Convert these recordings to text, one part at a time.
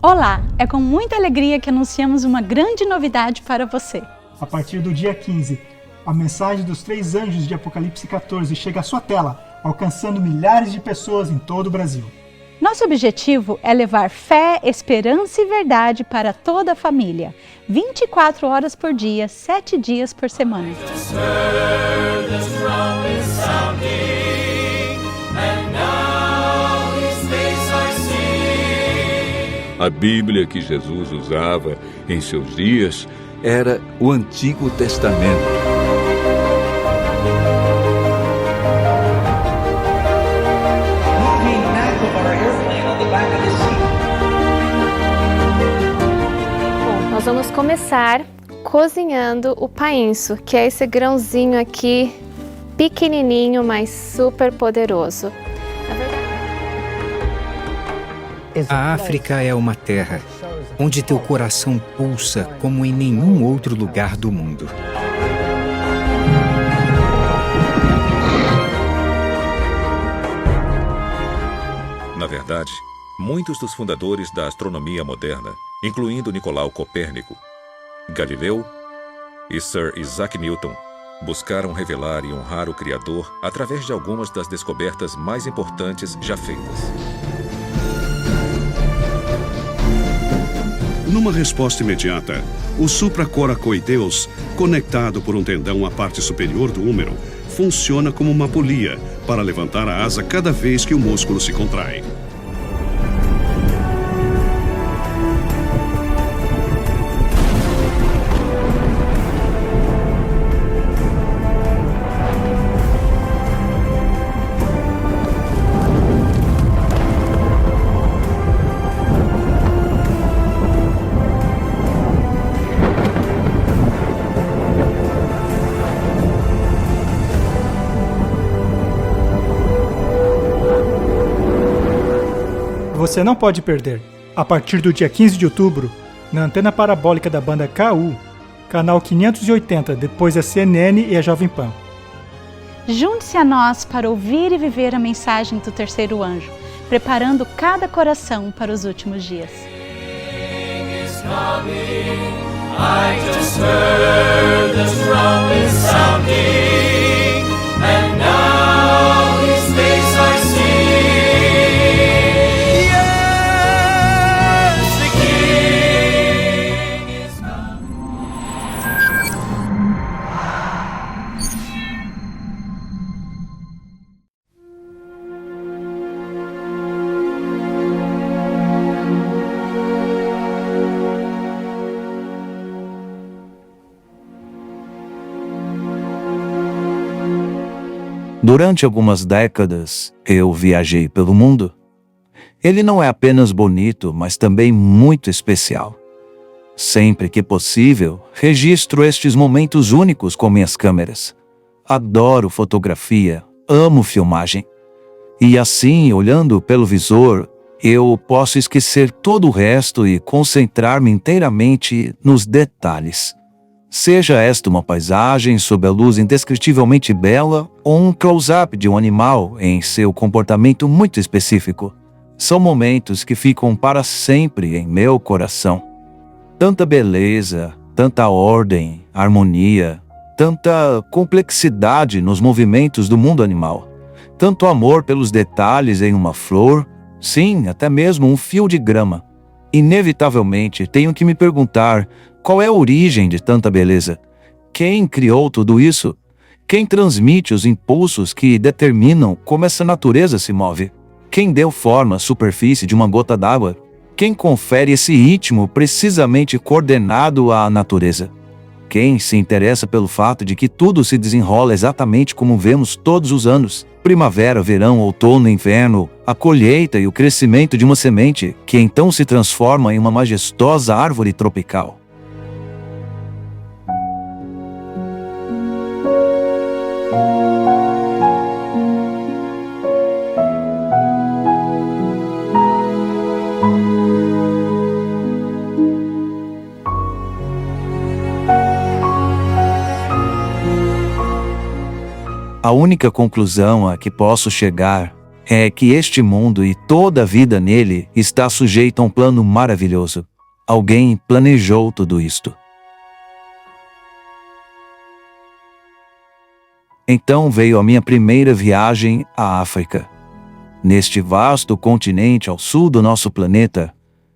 Olá, é com muita alegria que anunciamos uma grande novidade para você. A partir do dia 15, a mensagem dos 3 anjos de Apocalipse 14 chega à sua tela, alcançando milhares de pessoas em todo o Brasil. Nosso objetivo é levar fé, esperança e verdade para toda a família, 24 horas por dia, 7 dias por semana. A Bíblia que Jesus usava em seus dias era o Antigo Testamento. Bom, nós vamos começar cozinhando o painço, que é esse grãozinho aqui, pequenininho, mas super poderoso. A África é uma terra onde teu coração pulsa como em nenhum outro lugar do mundo. Na verdade, muitos dos fundadores da astronomia moderna, incluindo Nicolau Copérnico, Galileu e Sir Isaac Newton, buscaram revelar e honrar o Criador através de algumas das descobertas mais importantes já feitas. Numa resposta imediata, o supracoracoideus, conectado por um tendão à parte superior do húmero, funciona como uma polia para levantar a asa cada vez que o músculo se contrai. Você não pode perder, a partir do dia 15 de outubro, na antena parabólica da banda KU, canal 580, depois da CNN e a Jovem Pan. Junte-se a nós para ouvir e viver a mensagem do terceiro anjo, preparando cada coração para os últimos dias. Durante algumas décadas, eu viajei pelo mundo. Ele não é apenas bonito, mas também muito especial. Sempre que possível, registro estes momentos únicos com minhas câmeras. Adoro fotografia, amo filmagem. E assim, olhando pelo visor, eu posso esquecer todo o resto e concentrar-me inteiramente nos detalhes. Seja esta uma paisagem sob a luz indescritivelmente bela ou um close-up de um animal em seu comportamento muito específico. São momentos que ficam para sempre em meu coração. Tanta beleza, tanta ordem, harmonia, tanta complexidade nos movimentos do mundo animal. Tanto amor pelos detalhes em uma flor, sim, até mesmo um fio de grama. Inevitavelmente, tenho que me perguntar: qual é a origem de tanta beleza? Quem criou tudo isso? Quem transmite os impulsos que determinam como essa natureza se move? Quem deu forma à superfície de uma gota d'água? Quem confere esse ritmo precisamente coordenado à natureza? Quem se interessa pelo fato de que tudo se desenrola exatamente como vemos todos os anos? Primavera, verão, outono, inverno, a colheita e o crescimento de uma semente, que então se transforma em uma majestosa árvore tropical. A única conclusão a que posso chegar é que este mundo e toda a vida nele está sujeito a um plano maravilhoso. Alguém planejou tudo isto. Então veio a minha primeira viagem à África. Neste vasto continente ao sul do nosso planeta,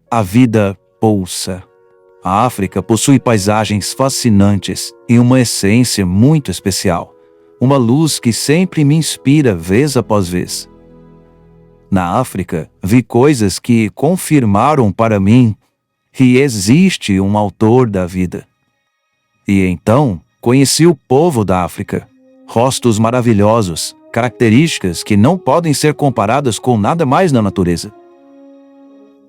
a vida pulsa. A África possui paisagens fascinantes e uma essência muito especial. Uma luz que sempre me inspira vez após vez. Na África, vi coisas que confirmaram para mim que existe um autor da vida. E então, conheci o povo da África. Rostos maravilhosos, características que não podem ser comparadas com nada mais na natureza.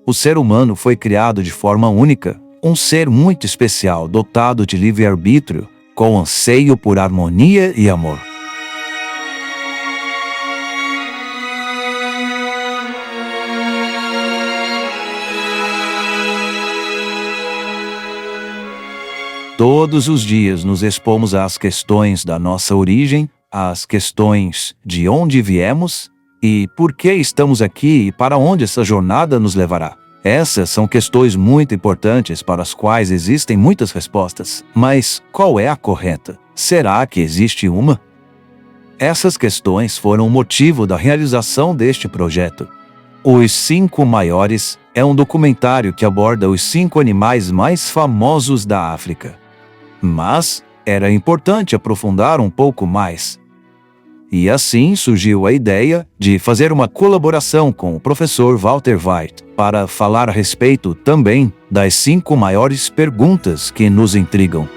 O ser humano foi criado de forma única, um ser muito especial, dotado de livre-arbítrio, com anseio por harmonia e amor. Todos os dias nos expomos às questões da nossa origem, às questões de onde viemos e por que estamos aqui e para onde essa jornada nos levará. Essas são questões muito importantes para as quais existem muitas respostas. Mas qual é a correta? Será que existe uma? Essas questões foram o motivo da realização deste projeto. Os 5 Maiores é um documentário que aborda os 5 animais mais famosos da África. Mas era importante aprofundar um pouco mais. E assim surgiu a ideia de fazer uma colaboração com o professor Walter White para falar a respeito também das 5 maiores perguntas que nos intrigam.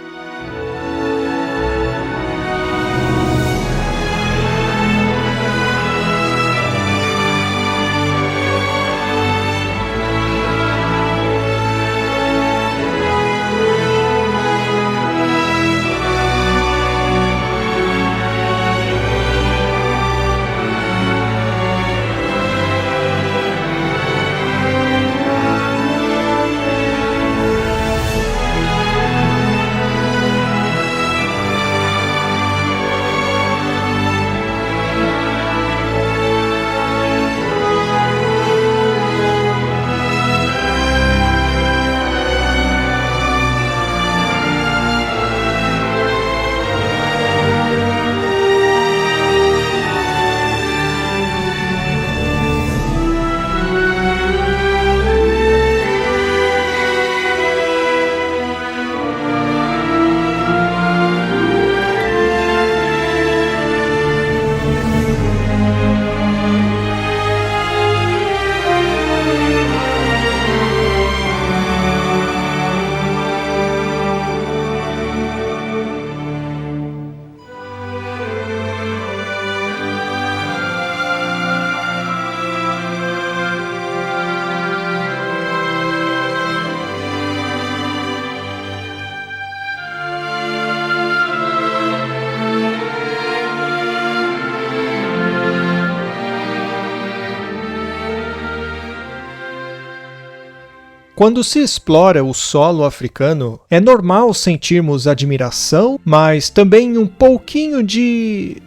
Quando se explora o solo africano, é normal sentirmos admiração, mas também um pouquinho de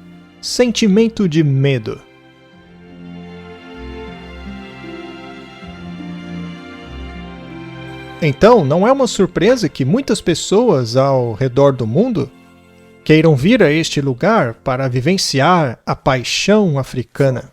sentimento de medo. Então, não é uma surpresa que muitas pessoas ao redor do mundo queiram vir a este lugar para vivenciar a paixão africana.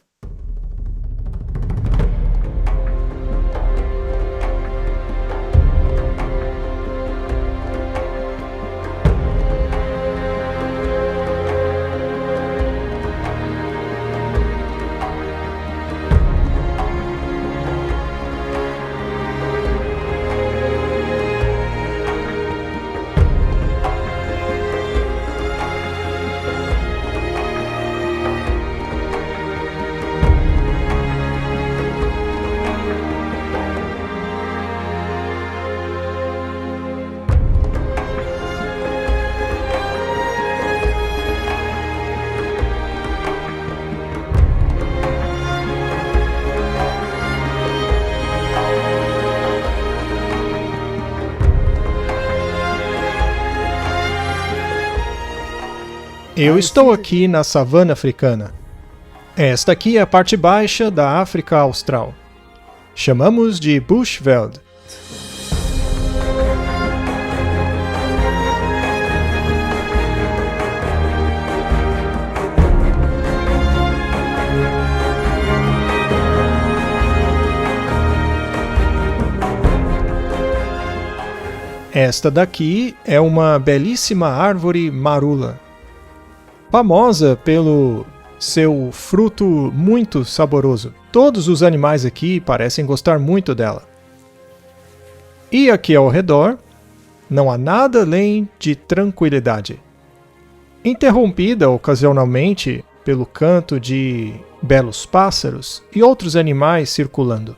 Eu estou aqui na savana africana. Esta aqui é a parte baixa da África Austral. Chamamos de Bushveld. Esta daqui é uma belíssima árvore marula, famosa pelo seu fruto muito saboroso. Todos os animais aqui parecem gostar muito dela. E aqui ao redor, não há nada além de tranquilidade, interrompida ocasionalmente pelo canto de belos pássaros e outros animais circulando.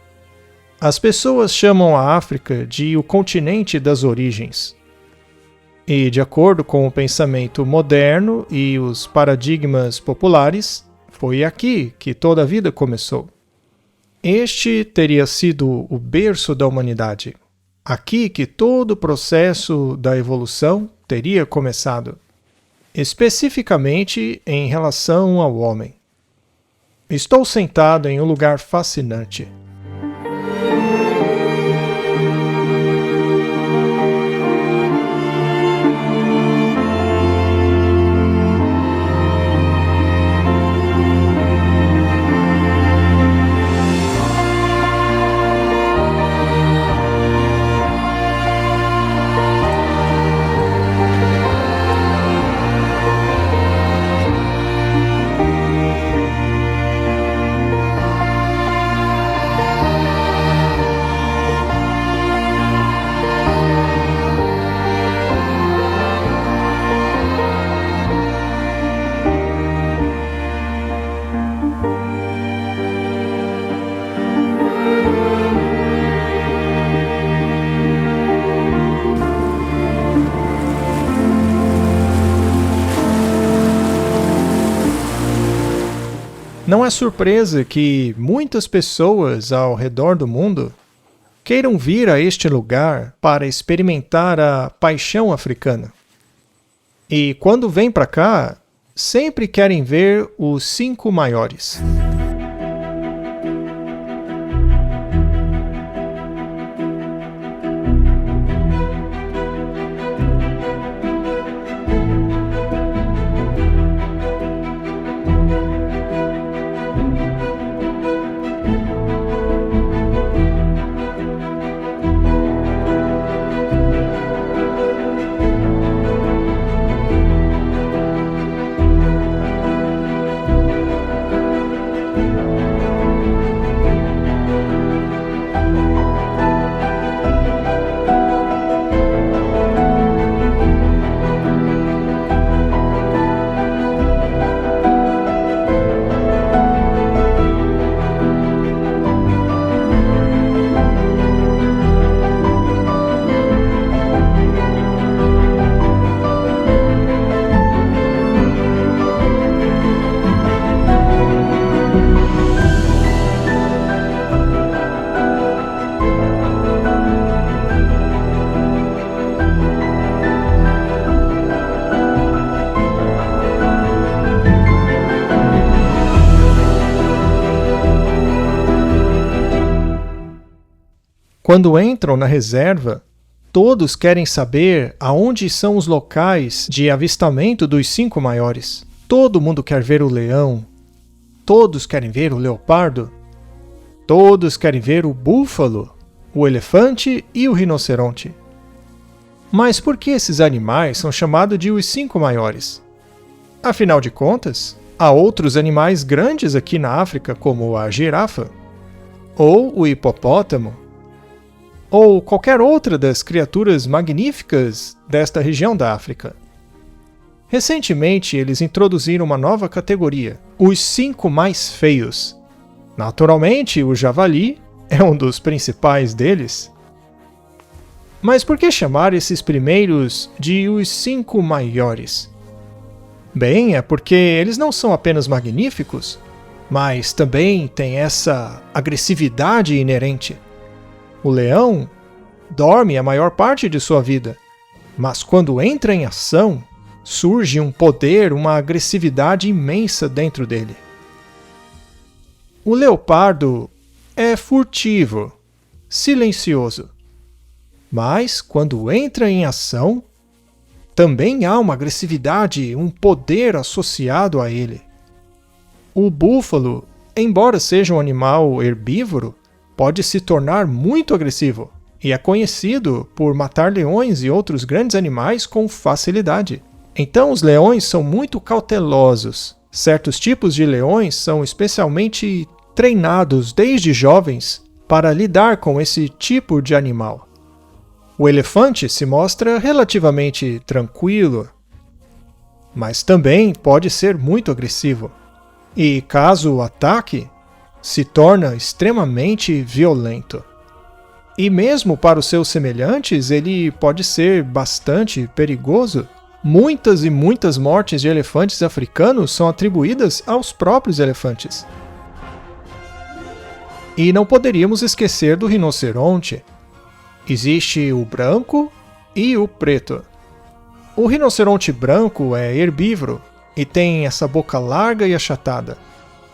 As pessoas chamam a África de o continente das origens. E, de acordo com o pensamento moderno e os paradigmas populares, foi aqui que toda a vida começou. Este teria sido o berço da humanidade. Aqui que todo o processo da evolução teria começado, especificamente em relação ao homem. Estou sentado em um lugar fascinante. Não é surpresa que muitas pessoas ao redor do mundo queiram vir a este lugar para experimentar a paixão africana. E quando vêm para cá, sempre querem ver os 5 maiores. Quando entram na reserva, todos querem saber aonde são os locais de avistamento dos 5 maiores. Todo mundo quer ver o leão. Todos querem ver o leopardo. Todos querem ver o búfalo, o elefante e o rinoceronte. Mas por que esses animais são chamados de os 5 maiores? Afinal de contas, há outros animais grandes aqui na África, como a girafa, ou o hipopótamo, ou qualquer outra das criaturas magníficas desta região da África. Recentemente, eles introduziram uma nova categoria, os 5 mais feios. Naturalmente, o javali é um dos principais deles. Mas por que chamar esses primeiros de os 5 maiores? Bem, é porque eles não são apenas magníficos, mas também têm essa agressividade inerente. O leão dorme a maior parte de sua vida, mas quando entra em ação, surge um poder, uma agressividade imensa dentro dele. O leopardo é furtivo, silencioso. Mas, quando entra em ação, também há uma agressividade, um poder associado a ele. O búfalo, embora seja um animal herbívoro, pode se tornar muito agressivo e é conhecido por matar leões e outros grandes animais com facilidade. Então, os leões são muito cautelosos. Certos tipos de leões são especialmente treinados desde jovens para lidar com esse tipo de animal. O elefante se mostra relativamente tranquilo, mas também pode ser muito agressivo. E caso o ataque, se torna extremamente violento. E mesmo para os seus semelhantes, ele pode ser bastante perigoso. Muitas e muitas mortes de elefantes africanos são atribuídas aos próprios elefantes. E não poderíamos esquecer do rinoceronte. Existe o branco e o preto. O rinoceronte branco é herbívoro e tem essa boca larga e achatada.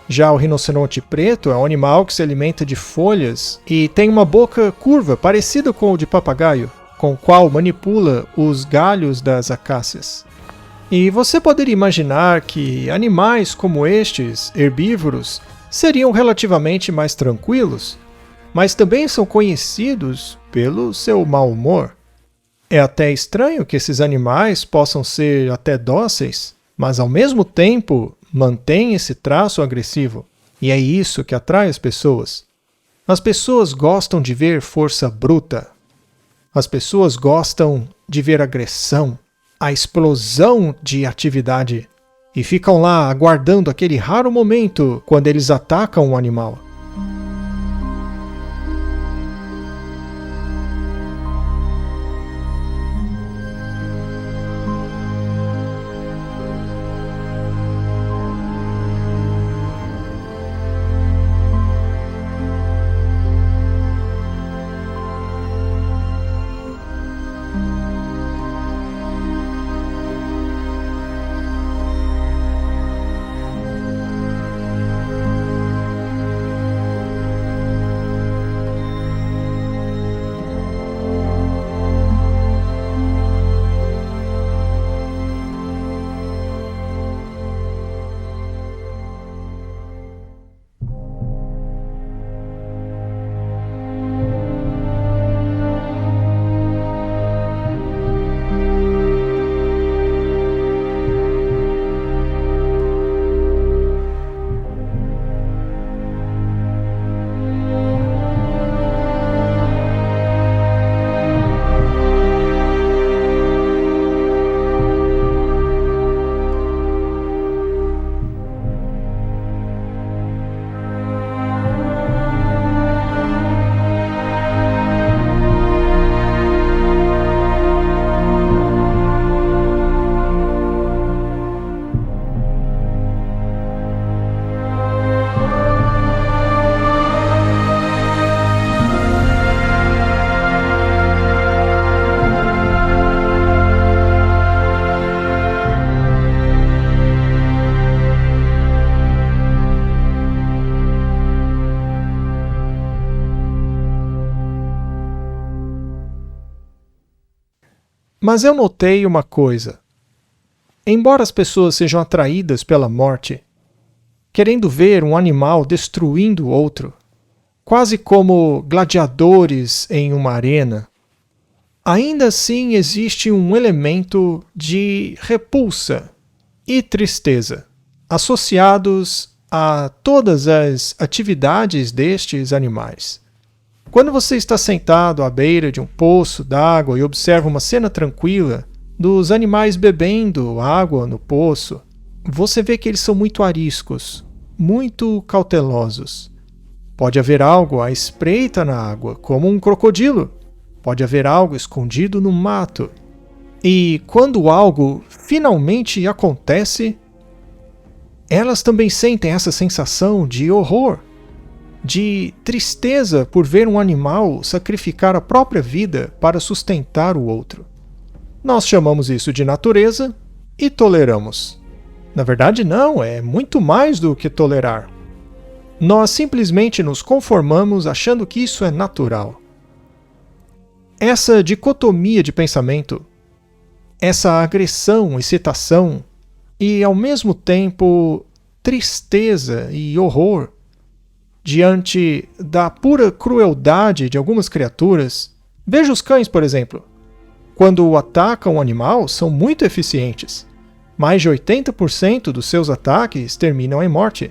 Já o rinoceronte preto é um animal que se alimenta de folhas e tem uma boca curva parecida com o de papagaio, com o qual manipula os galhos das acácias. E você poderia imaginar que animais como estes, herbívoros, seriam relativamente mais tranquilos, mas também são conhecidos pelo seu mau humor. É até estranho que esses animais possam ser até dóceis, mas ao mesmo tempo mantêm esse traço agressivo. E é isso que atrai as pessoas. As pessoas gostam de ver força bruta. As pessoas gostam de ver agressão, a explosão de atividade, e ficam lá aguardando aquele raro momento quando eles atacam um animal. Mas eu notei uma coisa. Embora as pessoas sejam atraídas pela morte, querendo ver um animal destruindo outro, quase como gladiadores em uma arena, ainda assim existe um elemento de repulsa e tristeza associados a todas as atividades destes animais. Quando você está sentado à beira de um poço d'água e observa uma cena tranquila dos animais bebendo água no poço, você vê que eles são muito ariscos, muito cautelosos. Pode haver algo à espreita na água, como um crocodilo. Pode haver algo escondido no mato. E quando algo finalmente acontece, elas também sentem essa sensação de horror, de tristeza por ver um animal sacrificar a própria vida para sustentar o outro. Nós chamamos isso de natureza e toleramos. Na verdade, não, é muito mais do que tolerar. Nós simplesmente nos conformamos achando que isso é natural. Essa dicotomia de pensamento, essa agressão, excitação e, ao mesmo tempo, tristeza e horror diante da pura crueldade de algumas criaturas. Veja os cães, por exemplo. Quando atacam um animal, são muito eficientes. Mais de 80% dos seus ataques terminam em morte.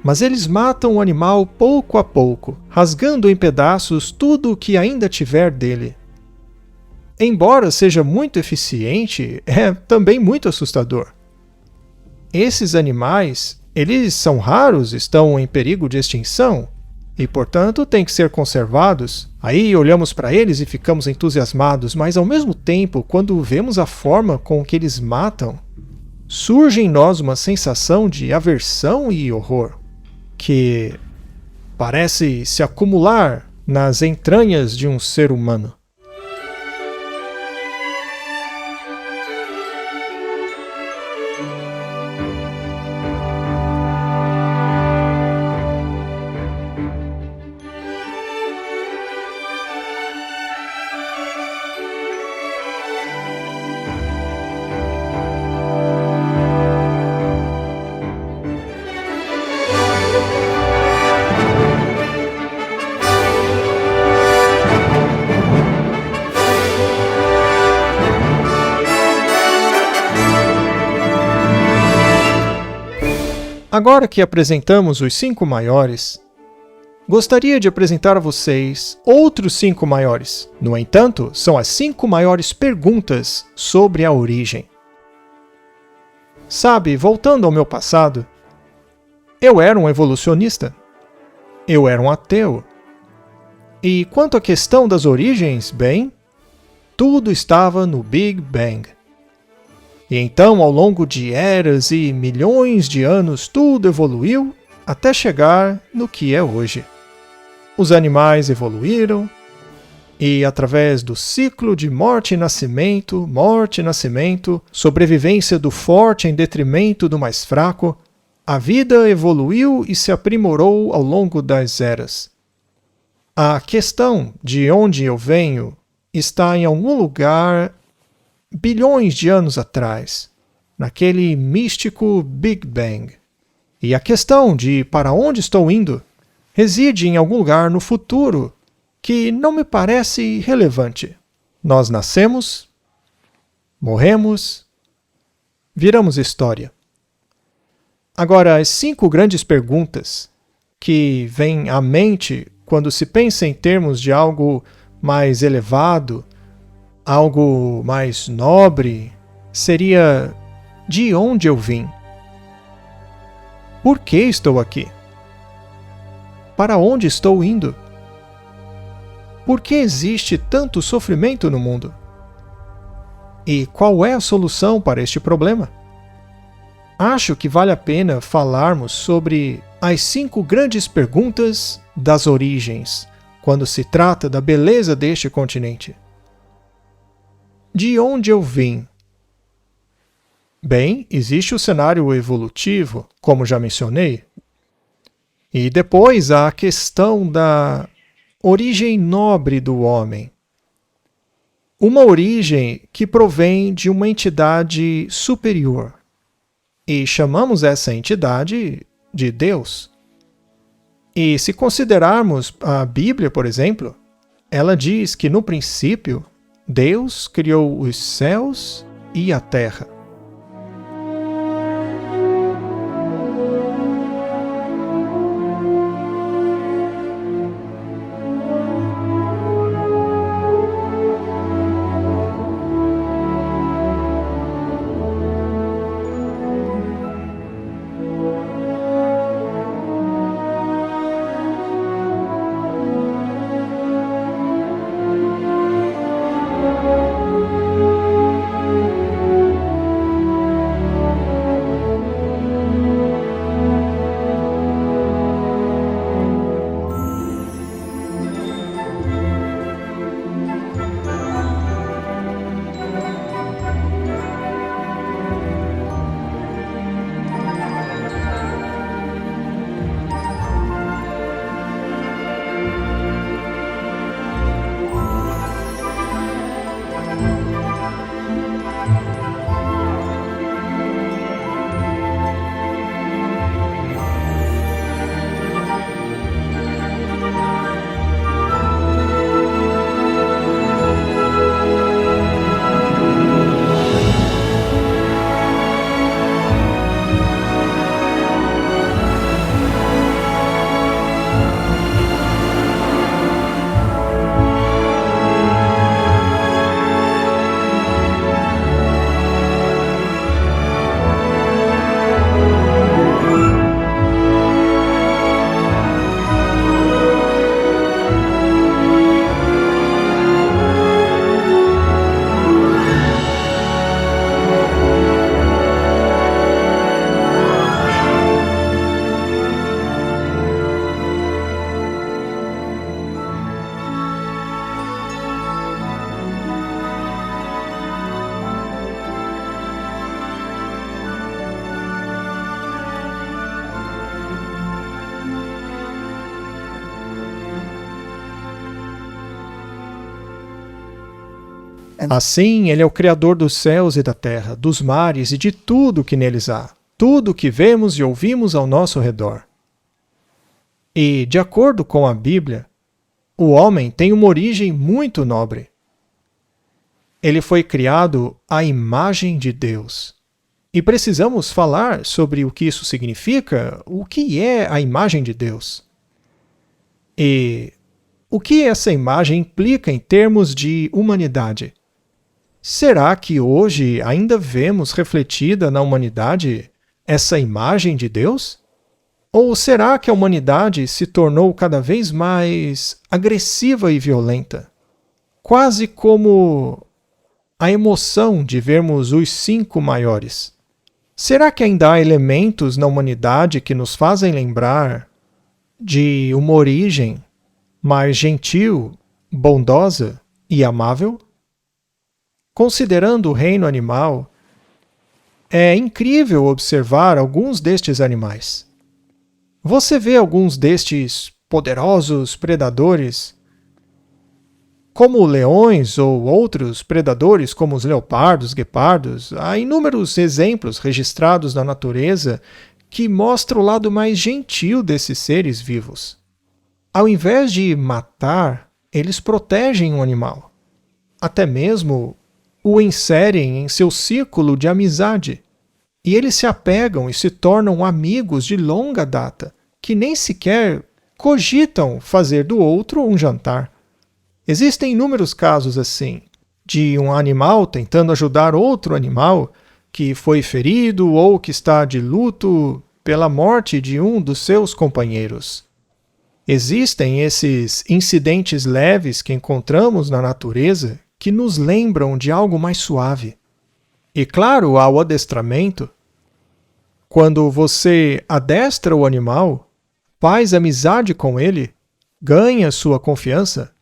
Mas eles matam o animal pouco a pouco, rasgando em pedaços tudo o que ainda tiver dele. Embora seja muito eficiente, é também muito assustador. Esses animais, eles são raros, estão em perigo de extinção e, portanto, têm que ser conservados. Aí olhamos para eles e ficamos entusiasmados, mas ao mesmo tempo, quando vemos a forma com que eles matam, surge em nós uma sensação de aversão e horror, que parece se acumular nas entranhas de um ser humano. Agora que apresentamos os 5 maiores, gostaria de apresentar a vocês outros 5 maiores. No entanto, são as 5 maiores perguntas sobre a origem. Sabe, voltando ao meu passado, eu era um evolucionista. Eu era um ateu. E quanto à questão das origens, bem, tudo estava no Big Bang. E então, ao longo de eras e milhões de anos, tudo evoluiu até chegar no que é hoje. Os animais evoluíram, e através do ciclo de morte e nascimento, sobrevivência do forte em detrimento do mais fraco, a vida evoluiu e se aprimorou ao longo das eras. A questão de onde eu venho está em algum lugar bilhões de anos atrás, naquele místico Big Bang. E a questão de para onde estou indo reside em algum lugar no futuro que não me parece relevante. Nós nascemos, morremos, viramos história. Agora, as 5 grandes perguntas que vêm à mente quando se pensa em termos de algo mais elevado, algo mais nobre, seria: de onde eu vim? Por que estou aqui? Para onde estou indo? Por que existe tanto sofrimento no mundo? E qual é a solução para este problema? Acho que vale a pena falarmos sobre as 5 grandes perguntas das origens, quando se trata da beleza deste continente. De onde eu vim? Bem, existe o cenário evolutivo, como já mencionei. E depois há a questão da origem nobre do homem. Uma origem que provém de uma entidade superior. E chamamos essa entidade de Deus. E se considerarmos a Bíblia, por exemplo, ela diz que no princípio Deus criou os céus e a terra. Assim, ele é o Criador dos céus e da terra, dos mares e de tudo que neles há, tudo que vemos e ouvimos ao nosso redor. E, de acordo com a Bíblia, o homem tem uma origem muito nobre. Ele foi criado à imagem de Deus. E precisamos falar sobre o que isso significa, o que é a imagem de Deus. E o que essa imagem implica em termos de humanidade? Será que hoje ainda vemos refletida na humanidade essa imagem de Deus? Ou será que a humanidade se tornou cada vez mais agressiva e violenta? Quase como a emoção de vermos os 5 maiores. Será que ainda há elementos na humanidade que nos fazem lembrar de uma origem mais gentil, bondosa e amável? Considerando o reino animal, é incrível observar alguns destes animais. Você vê alguns destes poderosos predadores, como leões ou outros predadores como os leopardos, guepardos. Há inúmeros exemplos registrados na natureza que mostram o lado mais gentil desses seres vivos. Ao invés de matar, eles protegem um animal. Até mesmo o inserem em seu círculo de amizade. E eles se apegam e se tornam amigos de longa data, que nem sequer cogitam fazer do outro um jantar. Existem inúmeros casos assim, de um animal tentando ajudar outro animal que foi ferido ou que está de luto pela morte de um dos seus companheiros. Existem esses incidentes leves que encontramos na natureza que nos lembram de algo mais suave. E claro, há o adestramento. Quando você adestra o animal, faz amizade com ele, ganha sua confiança,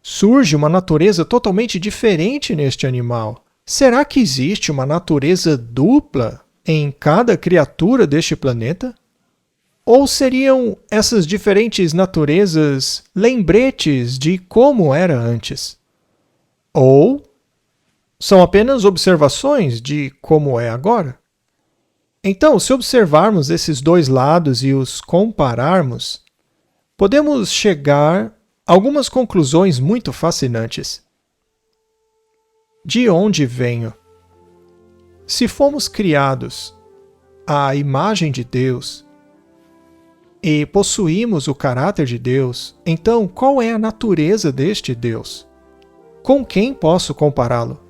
surge uma natureza totalmente diferente neste animal. Será que existe uma natureza dupla em cada criatura deste planeta? Ou seriam essas diferentes naturezas lembretes de como era antes? Ou são apenas observações de como é agora? Então, se observarmos esses dois lados e os compararmos, podemos chegar a algumas conclusões muito fascinantes. De onde venho? Se fomos criados à imagem de Deus e possuímos o caráter de Deus, então qual é a natureza deste Deus? Com quem posso compará-lo?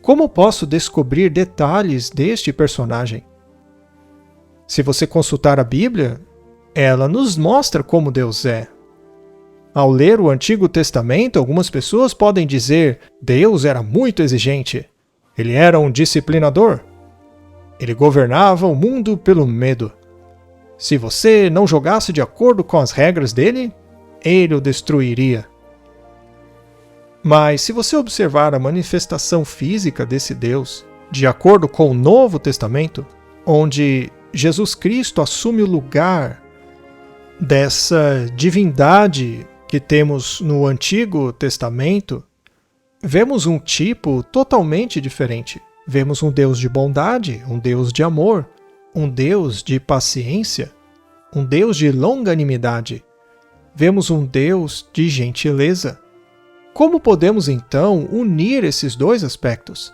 Como posso descobrir detalhes deste personagem? Se você consultar a Bíblia, ela nos mostra como Deus é. Ao ler o Antigo Testamento, algumas pessoas podem dizer: Deus era muito exigente. Ele era um disciplinador. Ele governava o mundo pelo medo. Se você não jogasse de acordo com as regras dele, ele o destruiria. Mas se você observar a manifestação física desse Deus, de acordo com o Novo Testamento, onde Jesus Cristo assume o lugar dessa divindade que temos no Antigo Testamento, vemos um tipo totalmente diferente. Vemos um Deus de bondade, um Deus de amor, um Deus de paciência, um Deus de longanimidade. Vemos um Deus de gentileza. Como podemos então unir esses dois aspectos?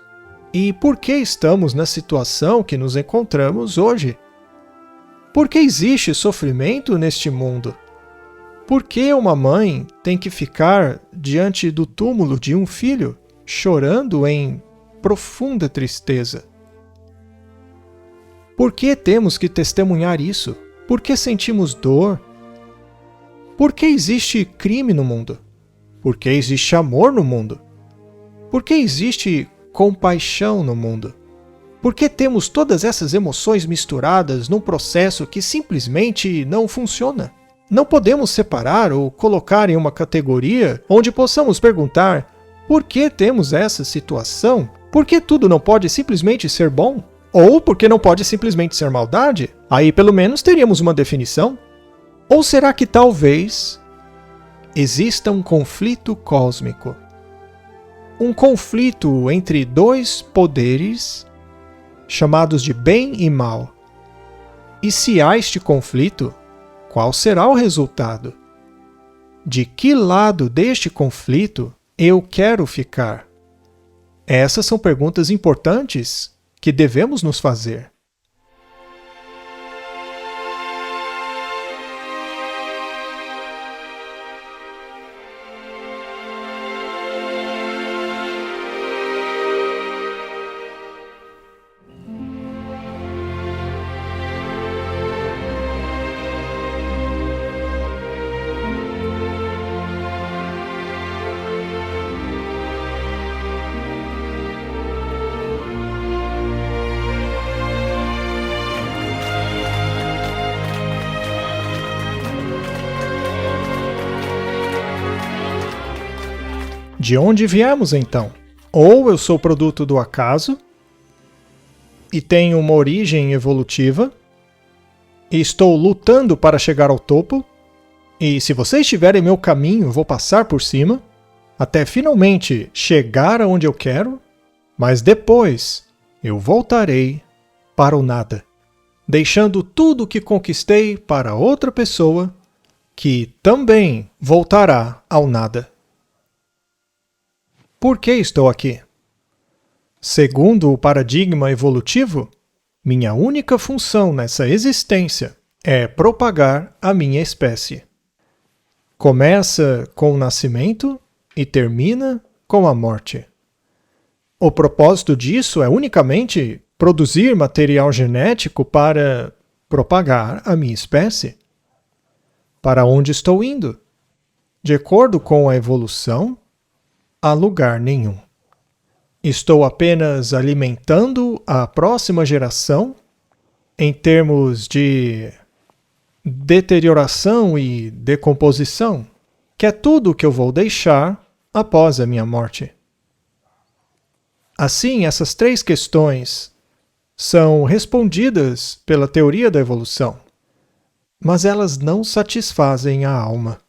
E por que estamos na situação que nos encontramos hoje? Por que existe sofrimento neste mundo? Por que uma mãe tem que ficar diante do túmulo de um filho, chorando em profunda tristeza? Por que temos que testemunhar isso? Por que sentimos dor? Por que existe crime no mundo? Por que existe amor no mundo? Por que existe compaixão no mundo? Por que temos todas essas emoções misturadas num processo que simplesmente não funciona? Não podemos separar ou colocar em uma categoria onde possamos perguntar: por que temos essa situação? Por que tudo não pode simplesmente ser bom? Ou por que não pode simplesmente ser maldade? Aí pelo menos teríamos uma definição. Ou será que talvez exista um conflito cósmico? um conflito entre dois poderes chamados de bem e mal. E se há este conflito, qual será o resultado? De que lado deste conflito eu quero ficar? Essas são perguntas importantes que devemos nos fazer. De onde viemos, então? Ou eu sou produto do acaso e tenho uma origem evolutiva e estou lutando para chegar ao topo, e se você estiver em meu caminho, vou passar por cima até finalmente chegar aonde eu quero, mas depois eu voltarei para o nada, deixando tudo o que conquistei para outra pessoa que também voltará ao nada. Por que estou aqui? Segundo o paradigma evolutivo, minha única função nessa existência é propagar a minha espécie. Começa com o nascimento e termina com a morte. O propósito disso é unicamente produzir material genético para propagar a minha espécie. Para onde estou indo? De acordo com a evolução, a lugar nenhum. Estou apenas alimentando a próxima geração em termos de deterioração e decomposição, que é tudo o que eu vou deixar após a minha morte. Assim, essas três questões são respondidas pela teoria da evolução, mas elas não satisfazem a alma.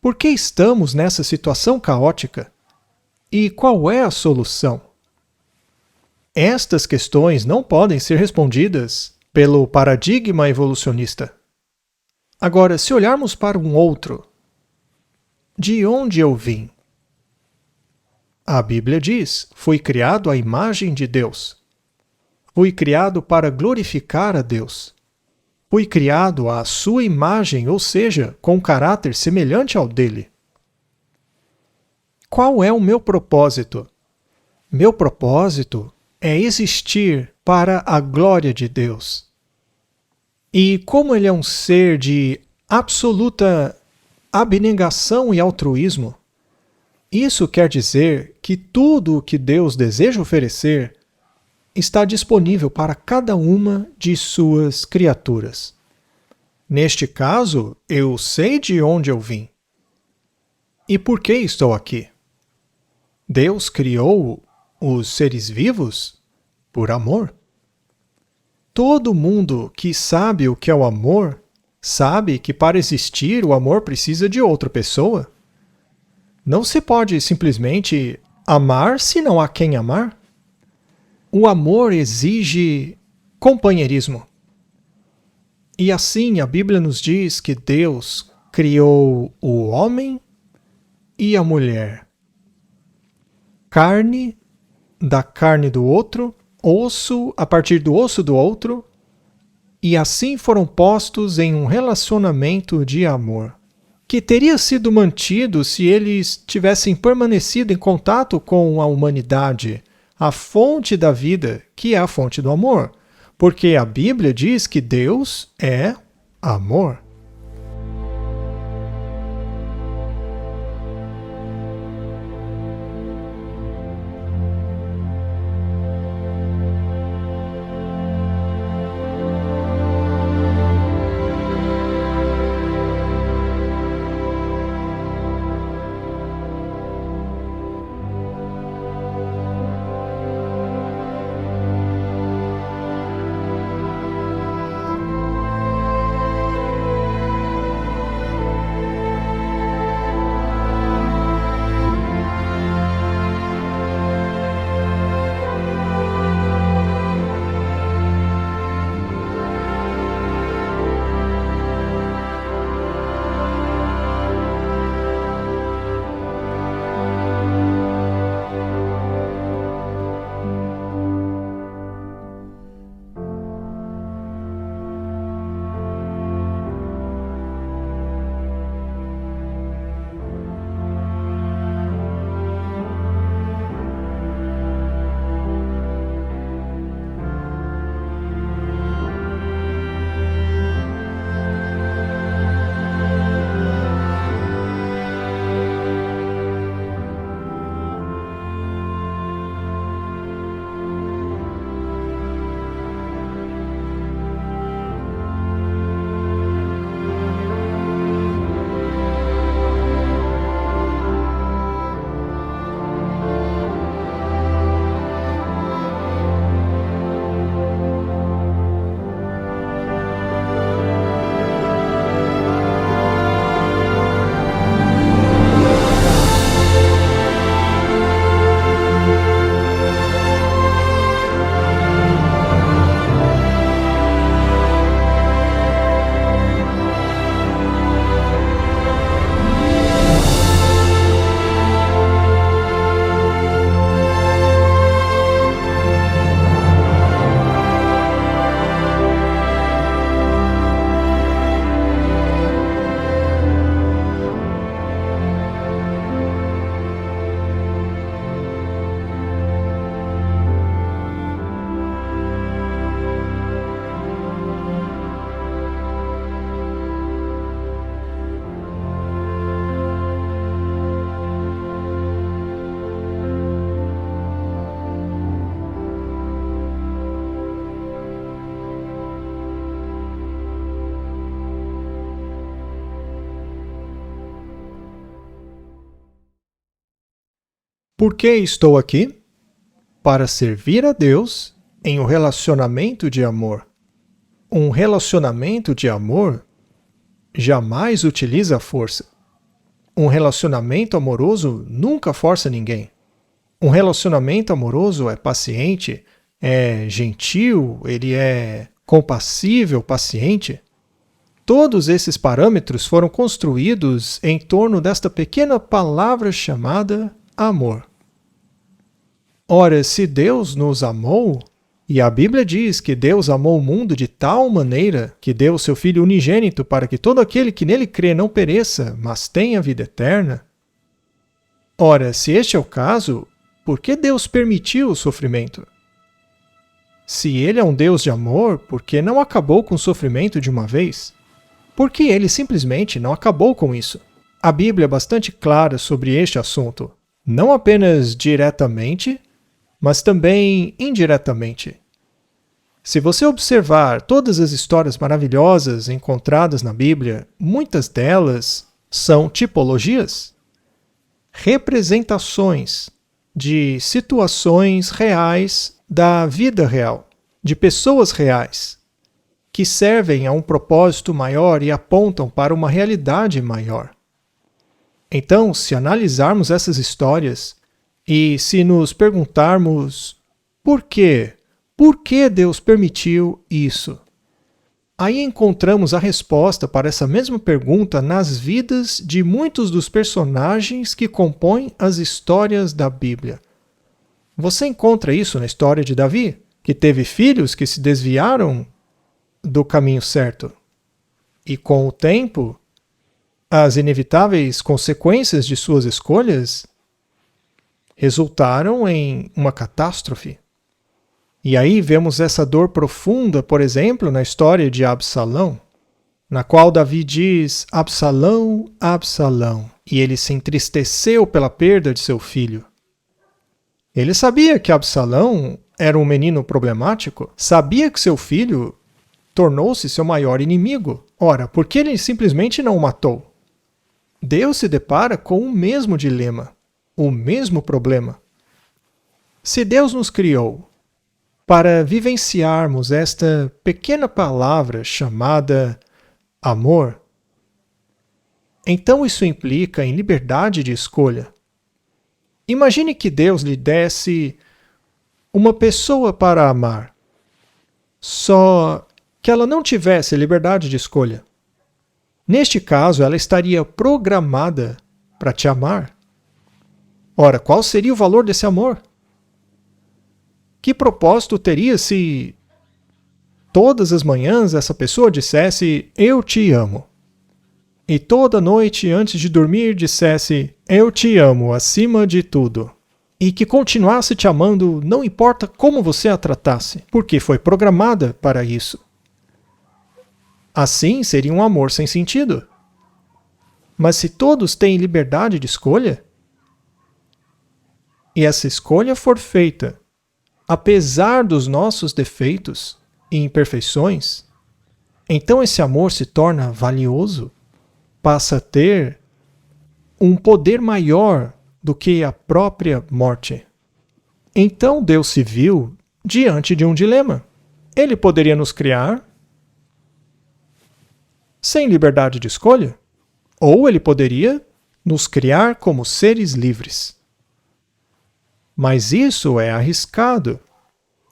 Por que estamos nessa situação caótica? E qual é a solução? Estas questões não podem ser respondidas pelo paradigma evolucionista. Agora, se olharmos para um outro, de onde eu vim? A Bíblia diz: fui criado à imagem de Deus. Fui criado para glorificar a Deus. Fui criado à sua imagem, ou seja, com um caráter semelhante ao dele. Qual é o meu propósito? Meu propósito é existir para a glória de Deus. E como ele é um ser de absoluta abnegação e altruísmo, isso quer dizer que tudo o que Deus deseja oferecer está disponível para cada uma de suas criaturas. Neste caso, eu sei de onde eu vim. E por que estou aqui? Deus criou os seres vivos por amor. Todo mundo que sabe o que é o amor, sabe que para existir o amor precisa de outra pessoa. Não se pode simplesmente amar se não há quem amar. O amor exige companheirismo. E assim a Bíblia nos diz que Deus criou o homem e a mulher. Carne da carne do outro, osso a partir do osso do outro, e assim foram postos em um relacionamento de amor, que teria sido mantido se eles tivessem permanecido em contato com a humanidade, a fonte da vida, que é a fonte do amor, porque a Bíblia diz que Deus é amor. Por que estou aqui? Para servir a Deus em um relacionamento de amor. Um relacionamento de amor jamais utiliza a força. Um relacionamento amoroso nunca força ninguém. Um relacionamento amoroso é paciente, é gentil, ele é compassível, paciente. Todos esses parâmetros foram construídos em torno desta pequena palavra chamada amor. Ora, se Deus nos amou, e a Bíblia diz que Deus amou o mundo de tal maneira que deu o seu Filho unigênito para que todo aquele que nele crê não pereça, mas tenha vida eterna. Ora, se este é o caso, por que Deus permitiu o sofrimento? Se ele é um Deus de amor, por que não acabou com o sofrimento de uma vez? Por que ele simplesmente não acabou com isso? A Bíblia é bastante clara sobre este assunto, não apenas diretamente, mas também indiretamente. Se você observar todas as histórias maravilhosas encontradas na Bíblia, muitas delas são tipologias, representações de situações reais da vida real, de pessoas reais, que servem a um propósito maior e apontam para uma realidade maior. Então, se analisarmos essas histórias e se nos perguntarmos por quê? Por que Deus permitiu isso? Aí encontramos a resposta para essa mesma pergunta nas vidas de muitos dos personagens que compõem as histórias da Bíblia. Você encontra isso na história de Davi, que teve filhos que se desviaram do caminho certo. E com o tempo, as inevitáveis consequências de suas escolhas resultaram em uma catástrofe. E aí vemos essa dor profunda, por exemplo, na história de Absalão, na qual Davi diz: Absalão, Absalão, e ele se entristeceu pela perda de seu filho. Ele sabia que Absalão era um menino problemático, sabia que seu filho tornou-se seu maior inimigo. Ora, por que ele simplesmente não o matou? Deus se depara com o mesmo dilema, o mesmo problema. Se Deus nos criou para vivenciarmos esta pequena palavra chamada amor, então isso implica em liberdade de escolha. Imagine que Deus lhe desse uma pessoa para amar, só que ela não tivesse liberdade de escolha. Neste caso, ela estaria programada para te amar. Ora, qual seria o valor desse amor? Que propósito teria se todas as manhãs essa pessoa dissesse eu te amo? E toda noite antes de dormir dissesse eu te amo acima de tudo? E que continuasse te amando não importa como você a tratasse, porque foi programada para isso. Assim seria um amor sem sentido. Mas se todos têm liberdade de escolha, e essa escolha for feita apesar dos nossos defeitos e imperfeições, então esse amor se torna valioso, passa a ter um poder maior do que a própria morte. Então Deus se viu diante de um dilema. Ele poderia nos criar sem liberdade de escolha, ou ele poderia nos criar como seres livres. Mas isso é arriscado.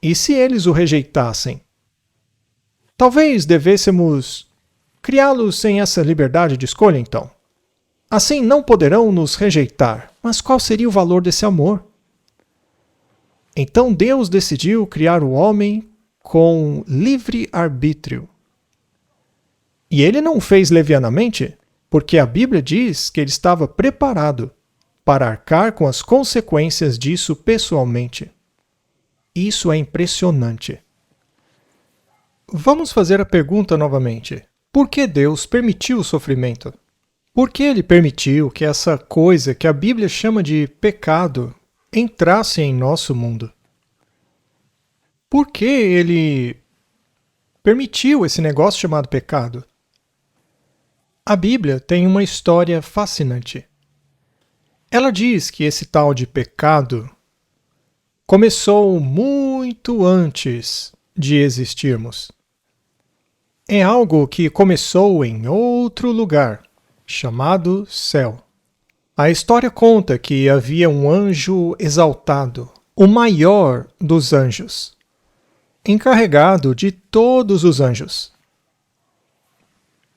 E se eles o rejeitassem? Talvez devêssemos criá-los sem essa liberdade de escolha, então. Assim não poderão nos rejeitar. Mas qual seria o valor desse amor? Então Deus decidiu criar o homem com livre arbítrio. E ele não o fez levianamente, porque a Bíblia diz que ele estava preparado para arcar com as consequências disso pessoalmente. Isso é impressionante. Vamos fazer a pergunta novamente. Por que Deus permitiu o sofrimento? Por que ele permitiu que essa coisa que a Bíblia chama de pecado entrasse em nosso mundo? Por que ele permitiu esse negócio chamado pecado? A Bíblia tem uma história fascinante. Ela diz que esse tal de pecado começou muito antes de existirmos. É algo que começou em outro lugar, chamado céu. A história conta que havia um anjo exaltado, o maior dos anjos, encarregado de todos os anjos.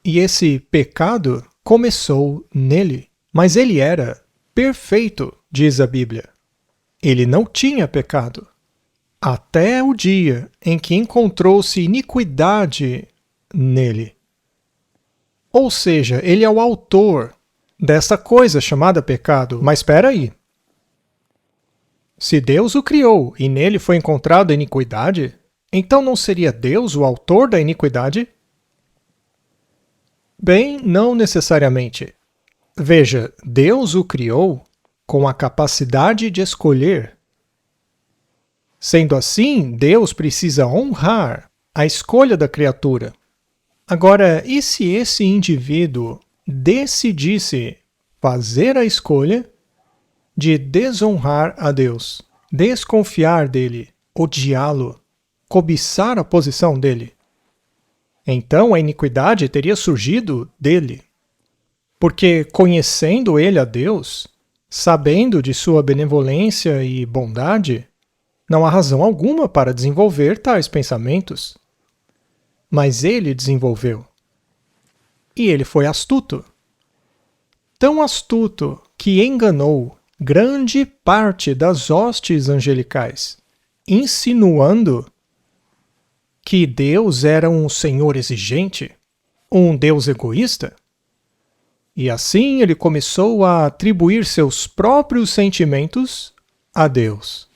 E esse pecado começou nele, mas ele era perfeito, diz a Bíblia. Ele não tinha pecado, até o dia em que encontrou-se iniquidade nele. Ou seja, ele é o autor dessa coisa chamada pecado. Mas espera aí. Se Deus o criou e nele foi encontrada iniquidade, então não seria Deus o autor da iniquidade? Bem, não necessariamente. Veja, Deus o criou com a capacidade de escolher. Sendo assim, Deus precisa honrar a escolha da criatura. Agora, e se esse indivíduo decidisse fazer a escolha de desonrar a Deus, desconfiar dele, odiá-lo, cobiçar a posição dele? Então a iniquidade teria surgido dele. Porque conhecendo ele a Deus, sabendo de sua benevolência e bondade, não há razão alguma para desenvolver tais pensamentos. Mas ele desenvolveu. E ele foi astuto. Tão astuto que enganou grande parte das hostes angelicais, insinuando que Deus era um senhor exigente, um Deus egoísta. E assim ele começou a atribuir seus próprios sentimentos a Deus.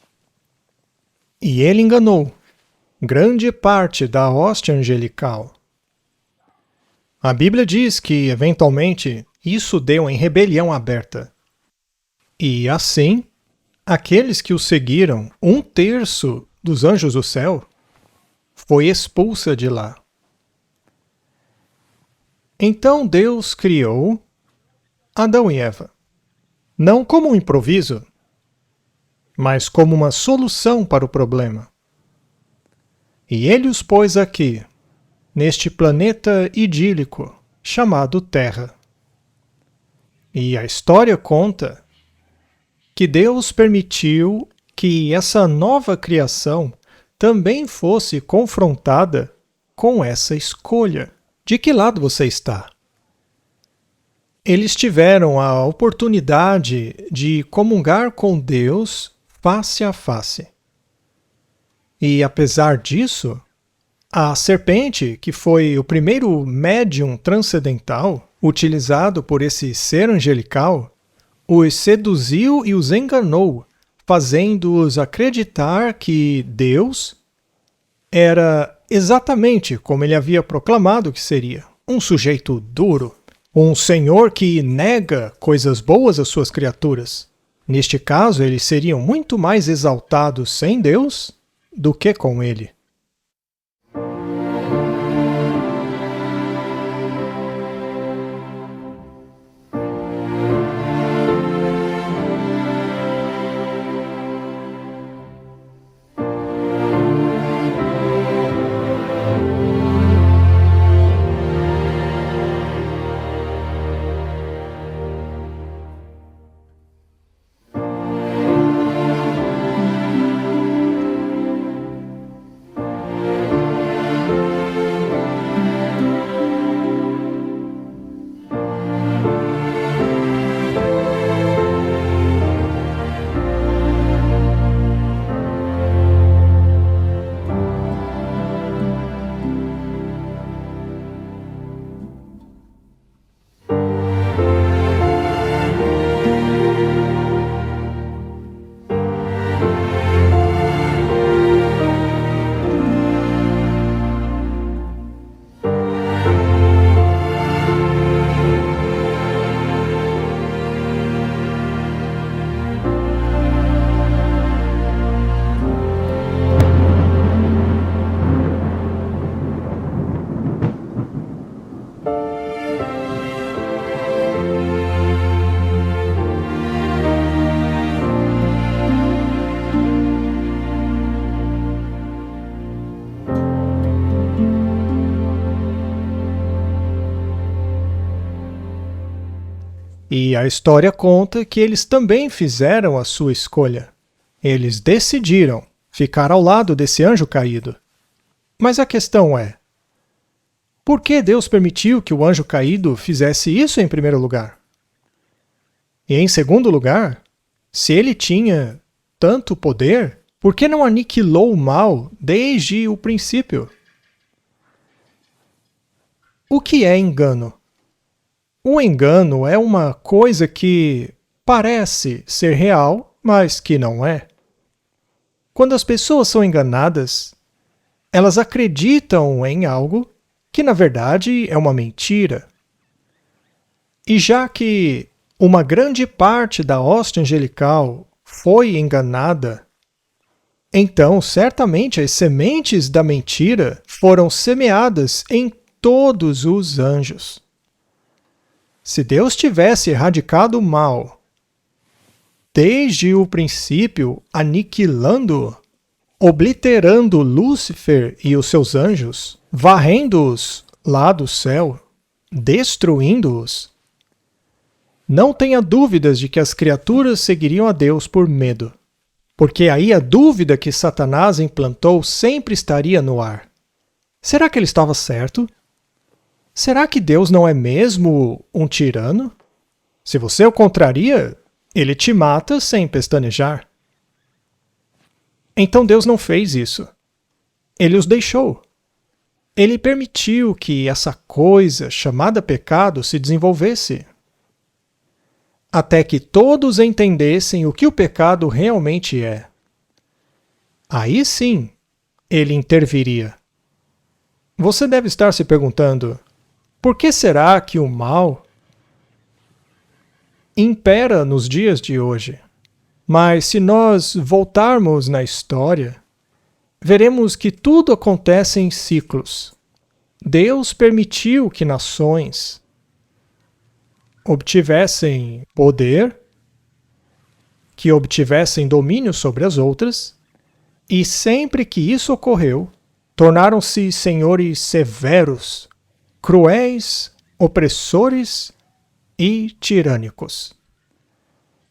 E ele enganou grande parte da hoste angelical. A Bíblia diz que, eventualmente, isso deu em rebelião aberta. E, assim, aqueles que o seguiram, 1/3 dos anjos do céu, foi expulsa de lá. Então Deus criou Adão e Eva, não como um improviso, mas como uma solução para o problema. E ele os pôs aqui, neste planeta idílico chamado Terra. E a história conta que Deus permitiu que essa nova criação também fosse confrontada com essa escolha. De que lado você está? Eles tiveram a oportunidade de comungar com Deus face a face. E apesar disso, a serpente, que foi o primeiro médium transcendental utilizado por esse ser angelical, os seduziu e os enganou, fazendo-os acreditar que Deus era exatamente como ele havia proclamado que seria, um sujeito duro, um senhor que nega coisas boas às suas criaturas. Neste caso, eles seriam muito mais exaltados sem Deus do que com ele. E a história conta que eles também fizeram a sua escolha. Eles decidiram ficar ao lado desse anjo caído. Mas a questão é: por que Deus permitiu que o anjo caído fizesse isso em primeiro lugar? E em segundo lugar, se ele tinha tanto poder, por que não aniquilou o mal desde o princípio? O que é engano? O engano é uma coisa que parece ser real, mas que não é. Quando as pessoas são enganadas, elas acreditam em algo que na verdade é uma mentira. E já que uma grande parte da hoste angelical foi enganada, então certamente as sementes da mentira foram semeadas em todos os anjos. Se Deus tivesse erradicado o mal desde o princípio, aniquilando-o, obliterando Lúcifer e os seus anjos, varrendo-os lá do céu, destruindo-os, não tenha dúvidas de que as criaturas seguiriam a Deus por medo, porque aí a dúvida que Satanás implantou sempre estaria no ar. Será que ele estava certo? Será que Deus não é mesmo um tirano? Se você o contraria, ele te mata sem pestanejar. Então Deus não fez isso. Ele os deixou. Ele permitiu que essa coisa chamada pecado se desenvolvesse, até que todos entendessem o que o pecado realmente é. Aí sim, ele interviria. Você deve estar se perguntando: por que será que o mal impera nos dias de hoje? Mas se nós voltarmos na história, veremos que tudo acontece em ciclos. Deus permitiu que nações obtivessem poder, que obtivessem domínio sobre as outras, e sempre que isso ocorreu, tornaram-se senhores severos, cruéis, opressores e tirânicos.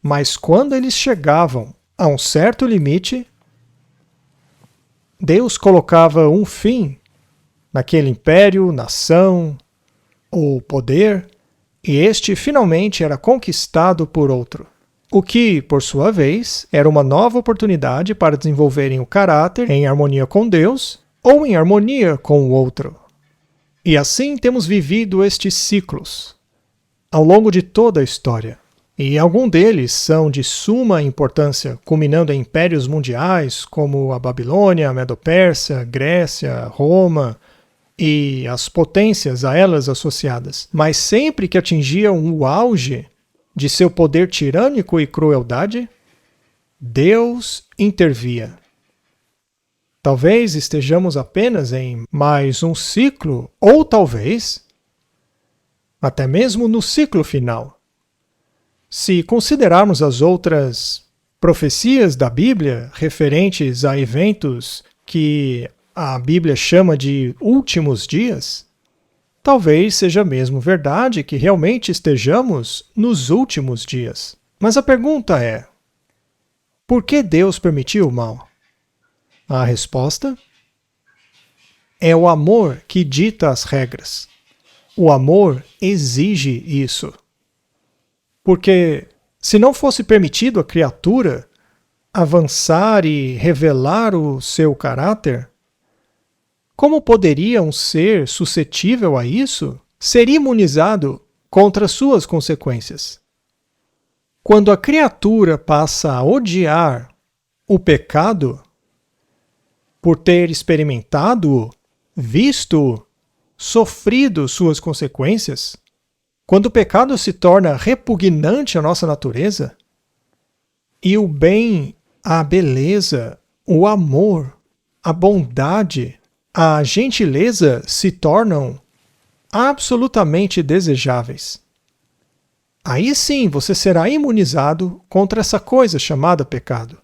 Mas quando eles chegavam a um certo limite, Deus colocava um fim naquele império, nação ou poder, e este finalmente era conquistado por outro, o que, por sua vez, era uma nova oportunidade para desenvolverem o caráter em harmonia com Deus ou em harmonia com o outro. E assim temos vivido estes ciclos ao longo de toda a história. E alguns deles são de suma importância, culminando em impérios mundiais como a Babilônia, a Medo-Pérsia, Grécia, Roma e as potências a elas associadas. Mas sempre que atingiam o auge de seu poder tirânico e crueldade, Deus intervia. Talvez estejamos apenas em mais um ciclo, ou talvez até mesmo no ciclo final. Se considerarmos as outras profecias da Bíblia referentes a eventos que a Bíblia chama de últimos dias, talvez seja mesmo verdade que realmente estejamos nos últimos dias. Mas a pergunta é: por que Deus permitiu o mal? A resposta é o amor que dita as regras. O amor exige isso. Porque se não fosse permitido à criatura avançar e revelar o seu caráter, como poderia um ser suscetível a isso ser imunizado contra suas consequências? Quando a criatura passa a odiar o pecado por ter experimentado, visto, sofrido suas consequências, quando o pecado se torna repugnante à nossa natureza, e o bem, a beleza, o amor, a bondade, a gentileza se tornam absolutamente desejáveis, aí sim você será imunizado contra essa coisa chamada pecado.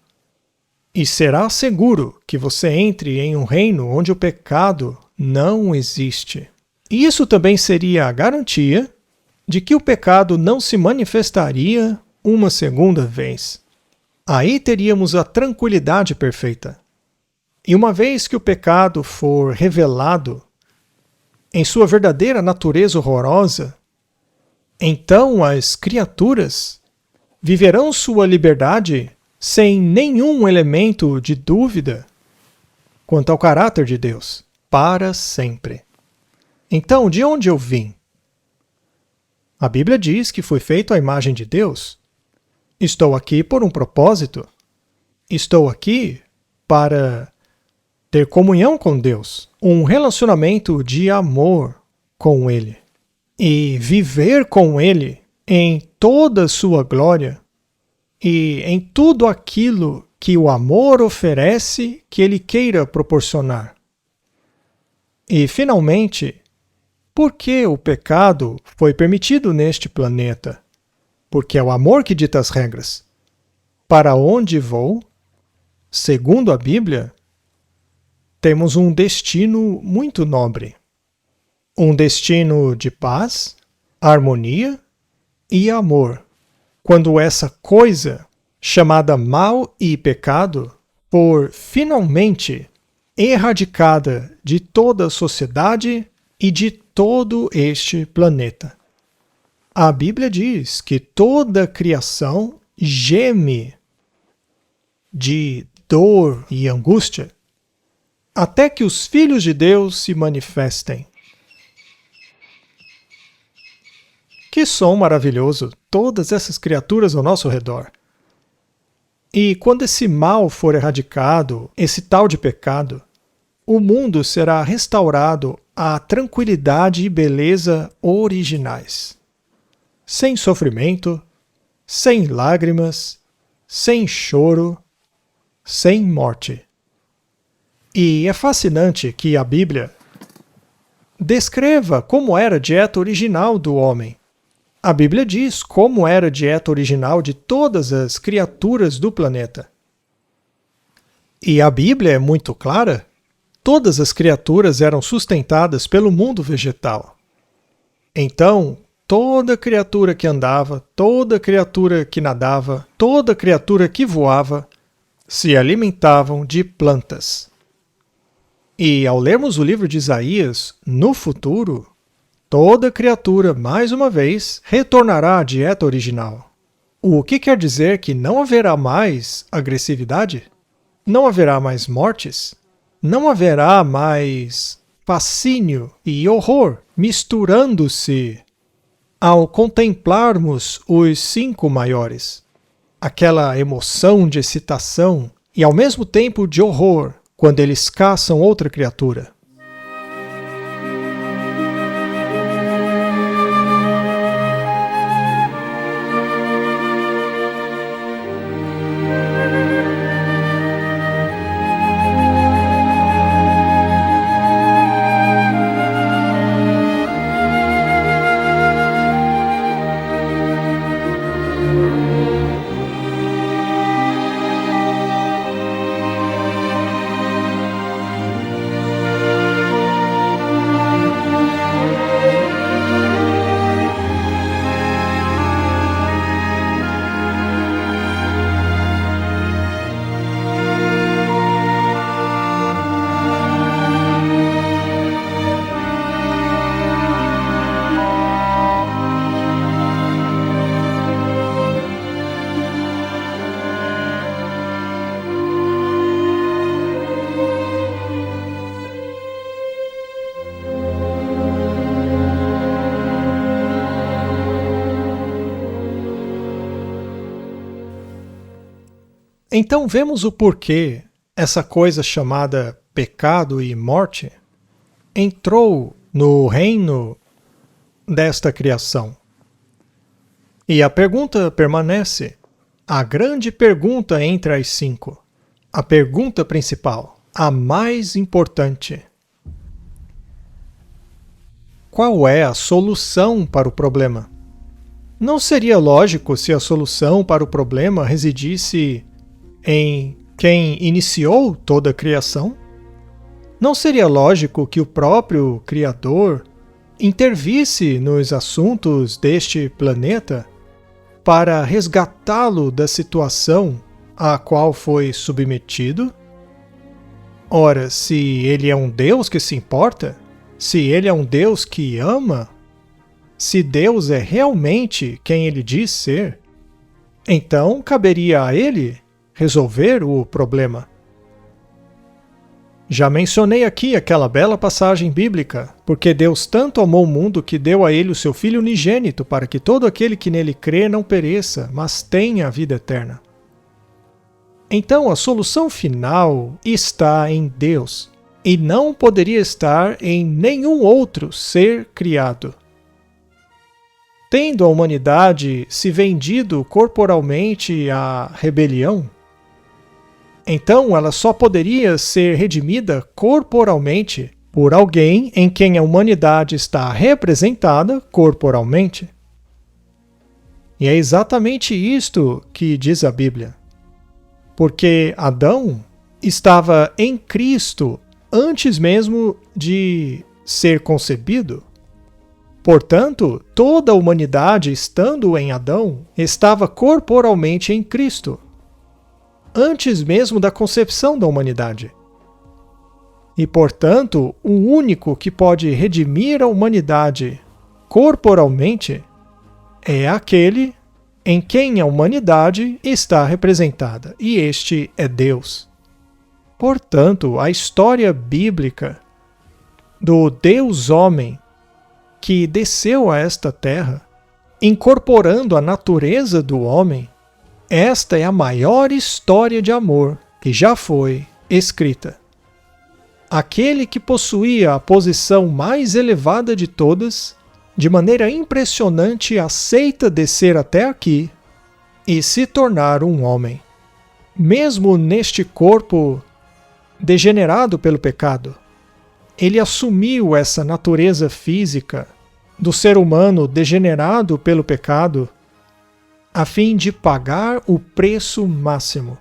E será seguro que você entre em um reino onde o pecado não existe. E isso também seria a garantia de que o pecado não se manifestaria uma segunda vez. Aí teríamos a tranquilidade perfeita. E uma vez que o pecado for revelado em sua verdadeira natureza horrorosa, então as criaturas viverão sua liberdade sem nenhum elemento de dúvida quanto ao caráter de Deus, para sempre. Então, de onde eu vim? A Bíblia diz que fui feito à imagem de Deus. Estou aqui por um propósito. Estou aqui para ter comunhão com Deus, um relacionamento de amor com Ele e viver com Ele em toda a sua glória e em tudo aquilo que o amor oferece que Ele queira proporcionar. E, finalmente, por que o pecado foi permitido neste planeta? Porque é o amor que dita as regras. Para onde vou? Segundo a Bíblia, temos um destino muito nobre. Um destino de paz, harmonia e amor. Quando essa coisa, chamada mal e pecado, for finalmente erradicada de toda a sociedade e de todo este planeta. A Bíblia diz que toda a criação geme de dor e angústia até que os filhos de Deus se manifestem. Que som maravilhoso, todas essas criaturas ao nosso redor. E quando esse mal for erradicado, esse tal de pecado, o mundo será restaurado à tranquilidade e beleza originais. Sem sofrimento, sem lágrimas, sem choro, sem morte. E é fascinante que a Bíblia descreva como era a dieta original do homem. A Bíblia diz como era a dieta original de todas as criaturas do planeta. E a Bíblia é muito clara. Todas as criaturas eram sustentadas pelo mundo vegetal. Então, toda criatura que andava, toda criatura que nadava, toda criatura que voava, se alimentavam de plantas. E ao lermos o livro de Isaías, no futuro, toda criatura, mais uma vez, retornará à dieta original. O que quer dizer que não haverá mais agressividade? Não haverá mais mortes? Não haverá mais fascínio e horror misturando-se ao contemplarmos os 5 maiores. Aquela emoção de excitação e ao mesmo tempo de horror quando eles caçam outra criatura. Então vemos o porquê essa coisa chamada pecado e morte entrou no reino desta criação. E a pergunta permanece, a grande pergunta entre as 5, a pergunta principal, a mais importante. Qual é a solução para o problema? Não seria lógico se a solução para o problema residisse em quem iniciou toda a criação? Não seria lógico que o próprio Criador intervisse nos assuntos deste planeta para resgatá-lo da situação a qual foi submetido? Ora, se ele é um Deus que se importa, se ele é um Deus que ama, se Deus é realmente quem ele diz ser, então caberia a ele resolver o problema. Já mencionei aqui aquela bela passagem bíblica, porque Deus tanto amou o mundo que deu a ele o seu Filho unigênito, para que todo aquele que nele crê não pereça, mas tenha a vida eterna. Então a solução final está em Deus, e não poderia estar em nenhum outro ser criado. Tendo a humanidade se vendido corporalmente à rebelião, então ela só poderia ser redimida corporalmente por alguém em quem a humanidade está representada corporalmente. E é exatamente isto que diz a Bíblia. Porque Adão estava em Cristo antes mesmo de ser concebido. Portanto, toda a humanidade, estando em Adão, estava corporalmente em Cristo, antes mesmo da concepção da humanidade. E, portanto, o único que pode redimir a humanidade corporalmente é aquele em quem a humanidade está representada, e este é Deus. Portanto, a história bíblica do Deus-homem que desceu a esta terra, incorporando a natureza do homem, esta é a maior história de amor que já foi escrita. Aquele que possuía a posição mais elevada de todas, de maneira impressionante aceita descer até aqui e se tornar um homem. Mesmo neste corpo degenerado pelo pecado, ele assumiu essa natureza física do ser humano degenerado pelo pecado a fim de pagar o preço máximo.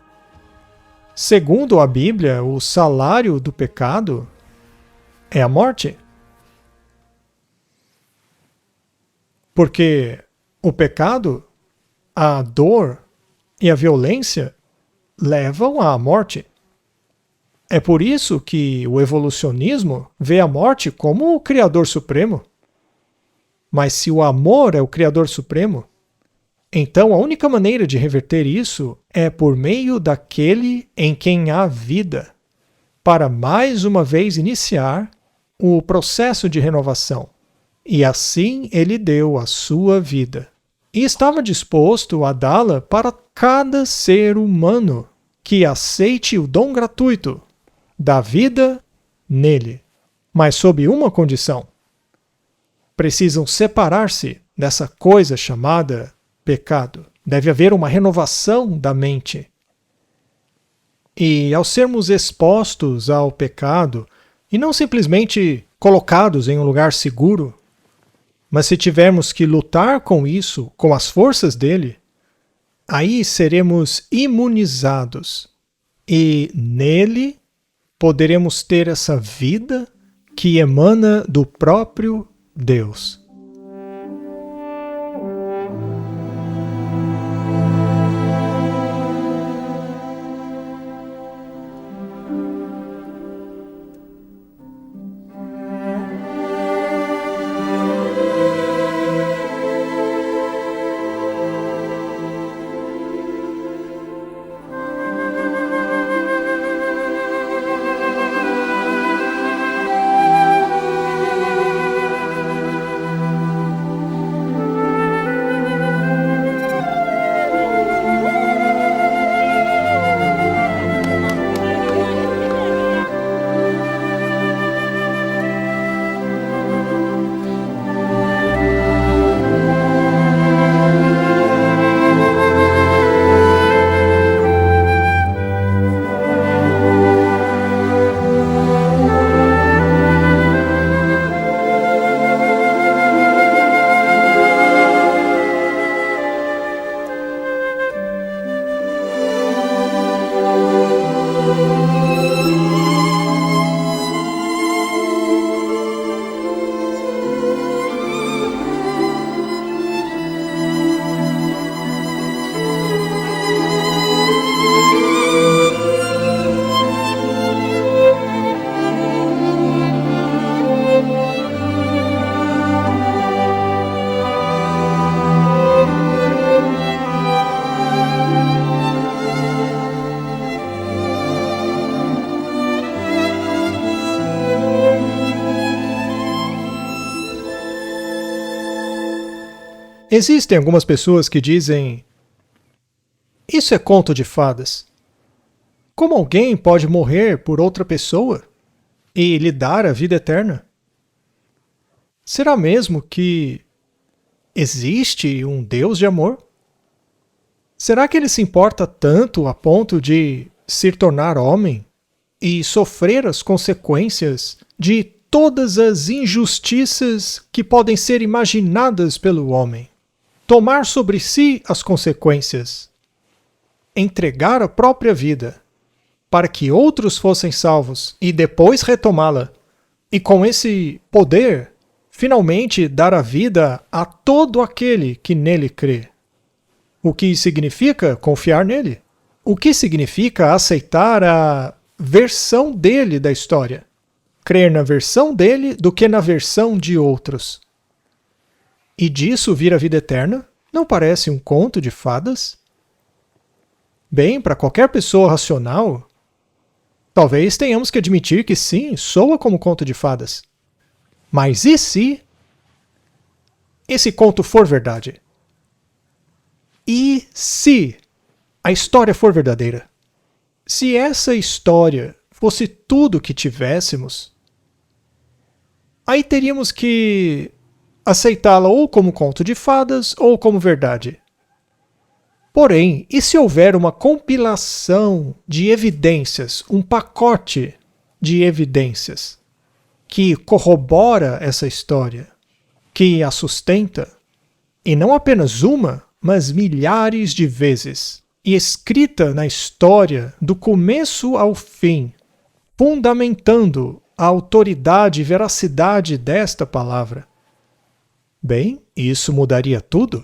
Segundo a Bíblia, o salário do pecado é a morte. Porque o pecado, a dor e a violência levam à morte. É por isso que o evolucionismo vê a morte como o Criador Supremo. Mas se o amor é o Criador Supremo, então a única maneira de reverter isso é por meio daquele em quem há vida, para mais uma vez iniciar o processo de renovação. E assim ele deu a sua vida. E estava disposto a dá-la para cada ser humano que aceite o dom gratuito da vida nele, mas sob uma condição. Precisam separar-se dessa coisa chamada pecado. Deve haver uma renovação da mente. E ao sermos expostos ao pecado, e não simplesmente colocados em um lugar seguro, mas se tivermos que lutar com isso, com as forças dele, aí seremos imunizados. E nele poderemos ter essa vida que emana do próprio Deus. Existem algumas pessoas que dizem: isso é conto de fadas. Como alguém pode morrer por outra pessoa e lhe dar a vida eterna? Será mesmo que existe um Deus de amor? Será que ele se importa tanto a ponto de se tornar homem e sofrer as consequências de todas as injustiças que podem ser imaginadas pelo homem? Tomar sobre si as consequências, entregar a própria vida para que outros fossem salvos e depois retomá-la, e com esse poder, finalmente dar a vida a todo aquele que nele crê. O que significa confiar nele? O que significa aceitar a versão dele da história? Crer na versão dele do que na versão de outros. E disso vir a vida eterna? Não parece um conto de fadas? Bem, para qualquer pessoa racional, talvez tenhamos que admitir que sim, soa como conto de fadas. Mas e se esse conto for verdade? E se a história for verdadeira? Se essa história fosse tudo o que tivéssemos, aí teríamos que aceitá-la ou como conto de fadas ou como verdade. Porém, e se houver uma compilação de evidências, um pacote de evidências que corrobora essa história, que a sustenta, e não apenas uma, mas milhares de vezes, e escrita na história do começo ao fim, fundamentando a autoridade e veracidade desta palavra? Bem, isso mudaria tudo.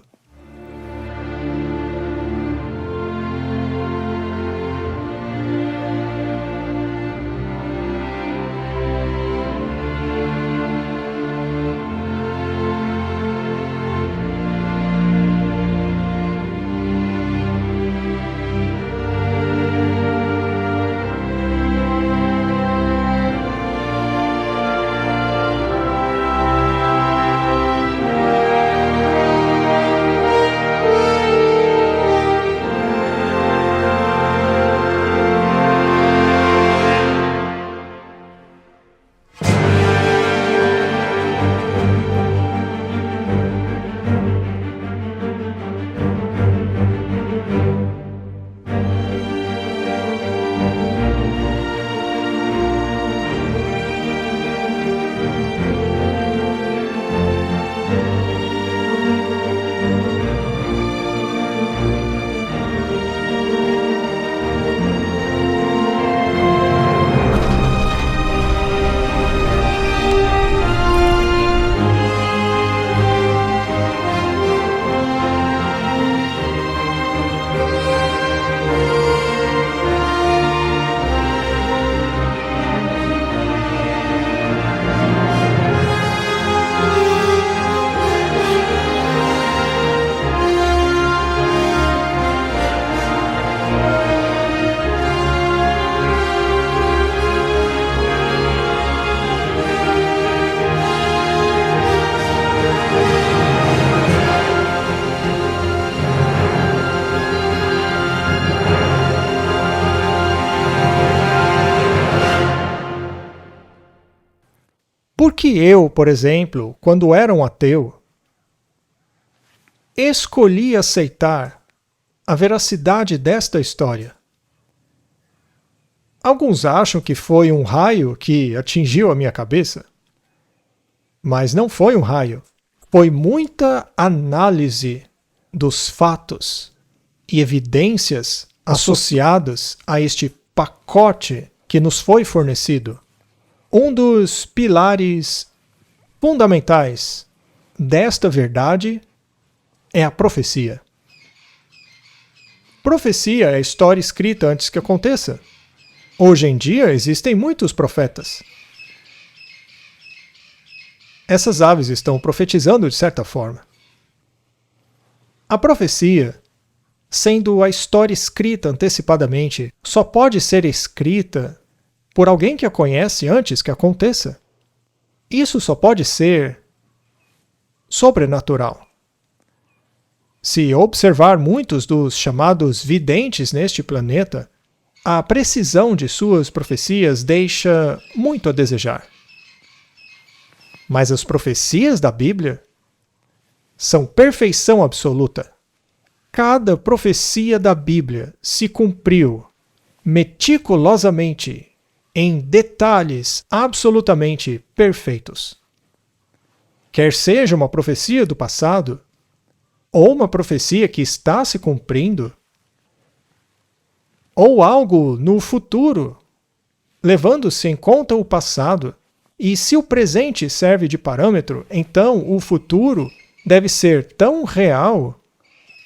Porque eu, por exemplo, quando era um ateu, escolhi aceitar a veracidade desta história. Alguns acham que foi um raio que atingiu a minha cabeça, mas não foi um raio. Foi muita análise dos fatos e evidências associadas a este pacote que nos foi fornecido. Um dos pilares fundamentais desta verdade é a profecia. Profecia é a história escrita antes que aconteça. Hoje em dia existem muitos profetas. Essas aves estão profetizando de certa forma. A profecia, sendo a história escrita antecipadamente, só pode ser escrita por alguém que a conhece antes que aconteça. Isso só pode ser sobrenatural. Se observar muitos dos chamados videntes neste planeta, a precisão de suas profecias deixa muito a desejar. Mas as profecias da Bíblia são perfeição absoluta. Cada profecia da Bíblia se cumpriu meticulosamente em detalhes absolutamente perfeitos. Quer seja uma profecia do passado, ou uma profecia que está se cumprindo, ou algo no futuro, levando-se em conta o passado, e se o presente serve de parâmetro, então o futuro deve ser tão real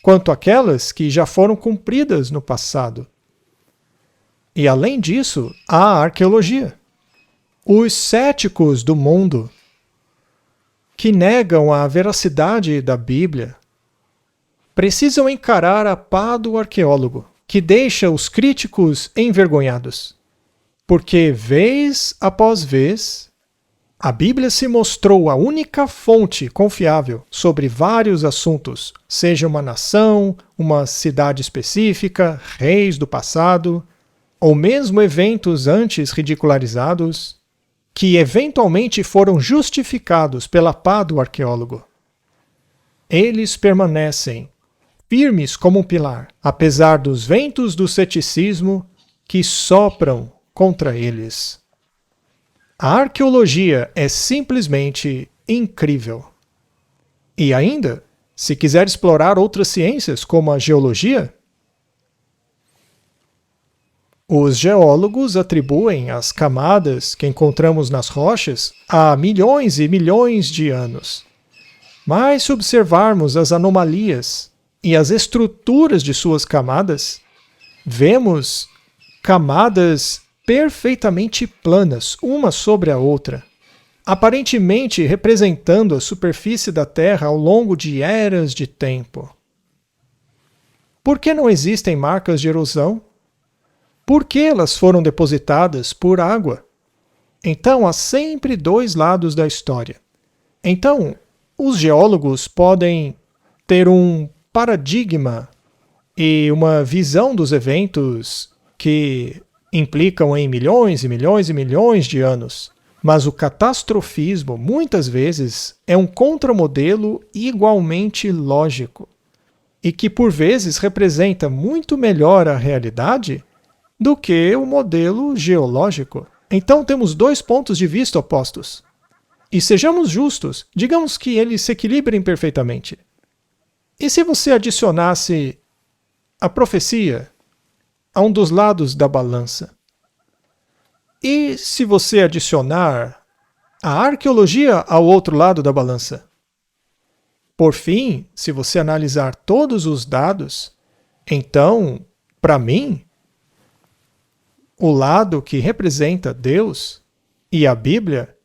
quanto aquelas que já foram cumpridas no passado. E além disso, há a arqueologia. Os céticos do mundo, que negam a veracidade da Bíblia, precisam encarar a pá do arqueólogo, que deixa os críticos envergonhados. Porque, vez após vez, a Bíblia se mostrou a única fonte confiável sobre vários assuntos, seja uma nação, uma cidade específica, reis do passado, ou mesmo eventos antes ridicularizados, que eventualmente foram justificados pela pá do arqueólogo. Eles permanecem firmes como um pilar, apesar dos ventos do ceticismo que sopram contra eles. A arqueologia é simplesmente incrível. E ainda, se quiser explorar outras ciências como a geologia, os geólogos atribuem as camadas que encontramos nas rochas a milhões e milhões de anos. Mas se observarmos as anomalias e as estruturas de suas camadas, vemos camadas perfeitamente planas, uma sobre a outra, aparentemente representando a superfície da Terra ao longo de eras de tempo. Por que não existem marcas de erosão? Por que elas foram depositadas por água? Então, há sempre dois lados da história. Então, os geólogos podem ter um paradigma e uma visão dos eventos que implicam em milhões e milhões e milhões de anos. Mas o catastrofismo, muitas vezes, é um contramodelo igualmente lógico e que, por vezes, representa muito melhor a realidade do que o modelo geológico. Então temos dois pontos de vista opostos. E sejamos justos, digamos que eles se equilibrem perfeitamente. E se você adicionasse a profecia a um dos lados da balança? E se você adicionar a arqueologia ao outro lado da balança? Por fim, se você analisar todos os dados, então, para mim, o lado que representa Deus e a Bíblia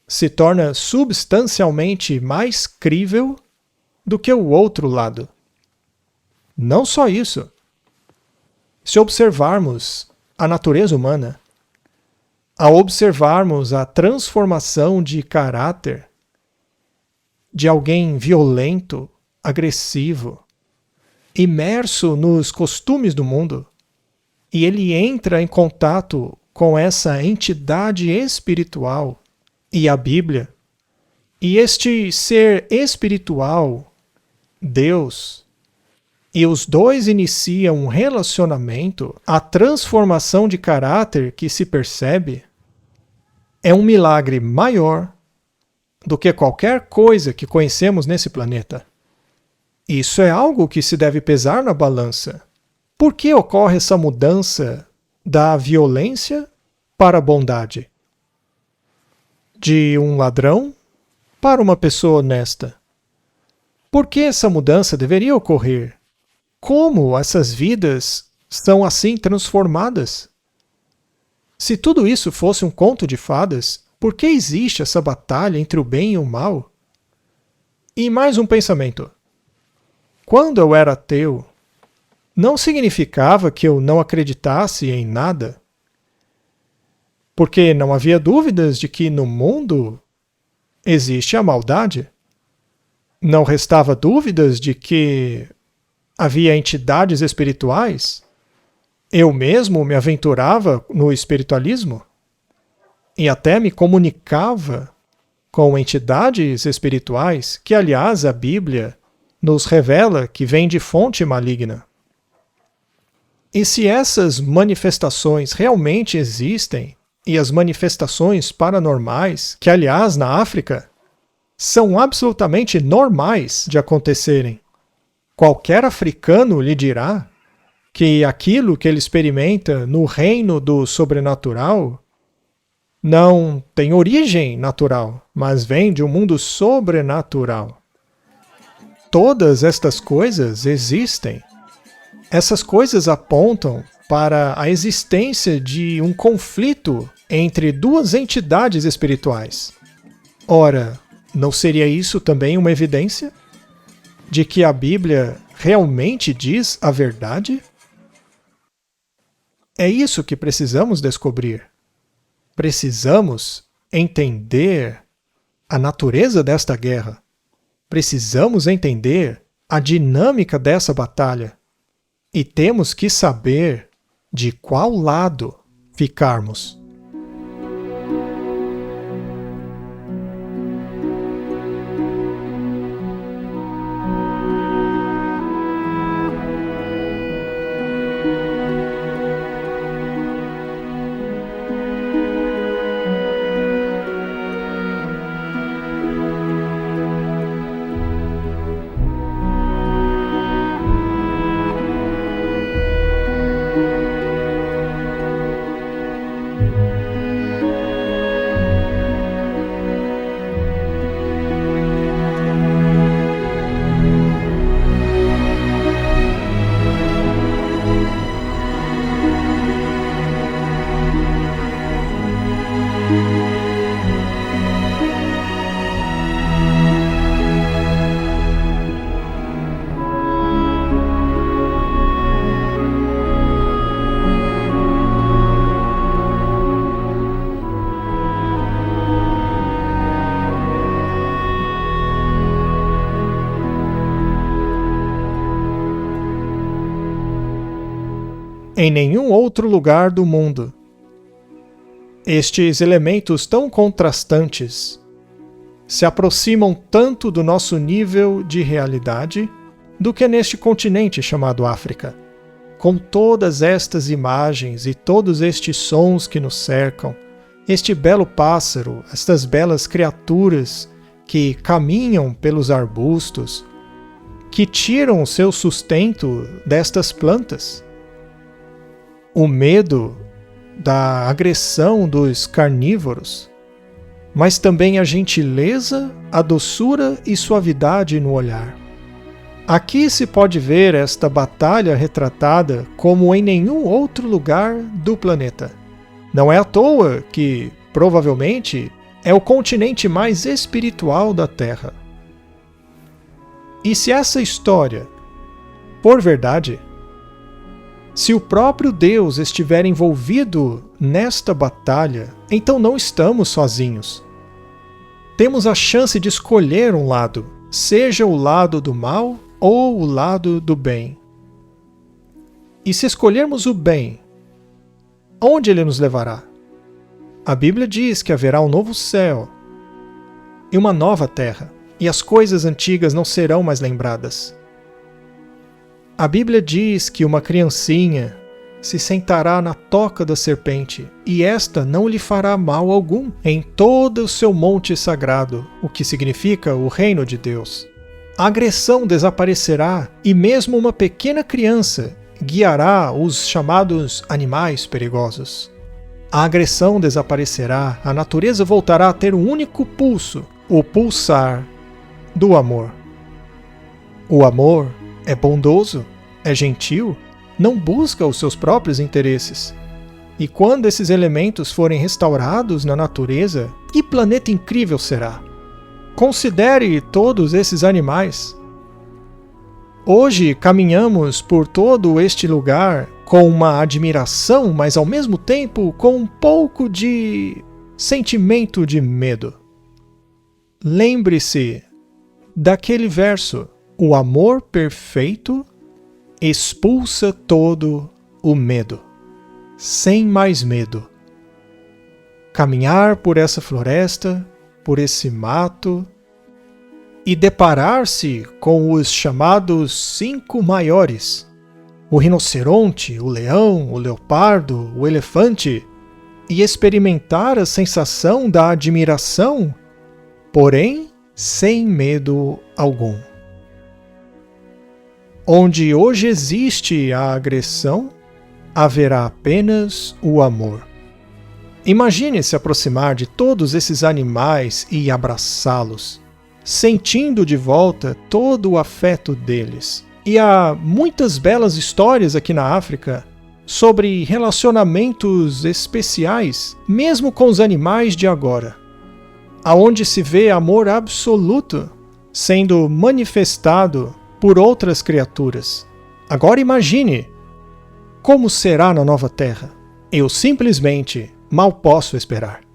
se torna substancialmente mais crível do que o outro lado. Não só isso. Se observarmos a natureza humana, ao observarmos a transformação de caráter de alguém violento, agressivo, imerso nos costumes do mundo, e ele entra em contato com essa entidade espiritual e a Bíblia, e este ser espiritual, Deus, e os dois iniciam um relacionamento, a transformação de caráter que se percebe é um milagre maior do que qualquer coisa que conhecemos nesse planeta. Isso é algo que se deve pesar na balança. Por que ocorre essa mudança da violência para a bondade? De um ladrão para uma pessoa honesta? Por que essa mudança deveria ocorrer? Como essas vidas são assim transformadas? Se tudo isso fosse um conto de fadas, por que existe essa batalha entre o bem e o mal? E mais um pensamento. Quando eu era ateu, não significava que eu não acreditasse em nada, porque não havia dúvidas de que no mundo existe a maldade. Não restava dúvidas de que havia entidades espirituais? Eu mesmo me aventurava no espiritualismo? E até me comunicava com entidades espirituais que, aliás, a Bíblia nos revela que vem de fonte maligna. E se essas manifestações realmente existem, e as manifestações paranormais, que, aliás, na África, são absolutamente normais de acontecerem, qualquer africano lhe dirá que aquilo que ele experimenta no reino do sobrenatural não tem origem natural, mas vem de um mundo sobrenatural. Todas estas coisas existem. Essas coisas apontam para a existência de um conflito entre duas entidades espirituais. Ora, não seria isso também uma evidência de que a Bíblia realmente diz a verdade? É isso que precisamos descobrir. Precisamos entender a natureza desta guerra. Precisamos entender a dinâmica dessa batalha. E temos que saber de qual lado ficarmos. Em nenhum outro lugar do mundo, estes elementos tão contrastantes se aproximam tanto do nosso nível de realidade do que neste continente chamado África. Com todas estas imagens e todos estes sons que nos cercam, este belo pássaro, estas belas criaturas que caminham pelos arbustos, que tiram o seu sustento destas plantas. O medo da agressão dos carnívoros, mas também a gentileza, a doçura e suavidade no olhar. Aqui se pode ver esta batalha retratada como em nenhum outro lugar do planeta. Não é à toa que, provavelmente, é o continente mais espiritual da Terra. E se essa história for verdade, se o próprio Deus estiver envolvido nesta batalha, então não estamos sozinhos. Temos a chance de escolher um lado, seja o lado do mal ou o lado do bem. E se escolhermos o bem, onde ele nos levará? A Bíblia diz que haverá um novo céu e uma nova terra, e as coisas antigas não serão mais lembradas. A Bíblia diz que uma criancinha se sentará na toca da serpente, e esta não lhe fará mal algum em todo o seu monte sagrado, o que significa o reino de Deus. A agressão desaparecerá, e mesmo uma pequena criança guiará os chamados animais perigosos. A agressão desaparecerá, a natureza voltará a ter um único pulso, o pulsar do amor. O amor é bondoso, é gentil, não busca os seus próprios interesses. E quando esses elementos forem restaurados na natureza, que planeta incrível será! Considere todos esses animais. Hoje caminhamos por todo este lugar com uma admiração, mas ao mesmo tempo com um pouco de sentimento de medo. Lembre-se daquele verso: o amor perfeito expulsa todo o medo. Sem mais medo. Caminhar por essa floresta, por esse mato, e deparar-se com os chamados 5 maiores: o rinoceronte, o leão, o leopardo, o elefante, e experimentar a sensação da admiração, porém sem medo algum. Onde hoje existe a agressão, haverá apenas o amor. Imagine se aproximar de todos esses animais e abraçá-los, sentindo de volta todo o afeto deles. E há muitas belas histórias aqui na África sobre relacionamentos especiais, mesmo com os animais de agora, aonde se vê amor absoluto sendo manifestado por outras criaturas. Agora imagine como será na nova terra. Eu simplesmente mal posso esperar.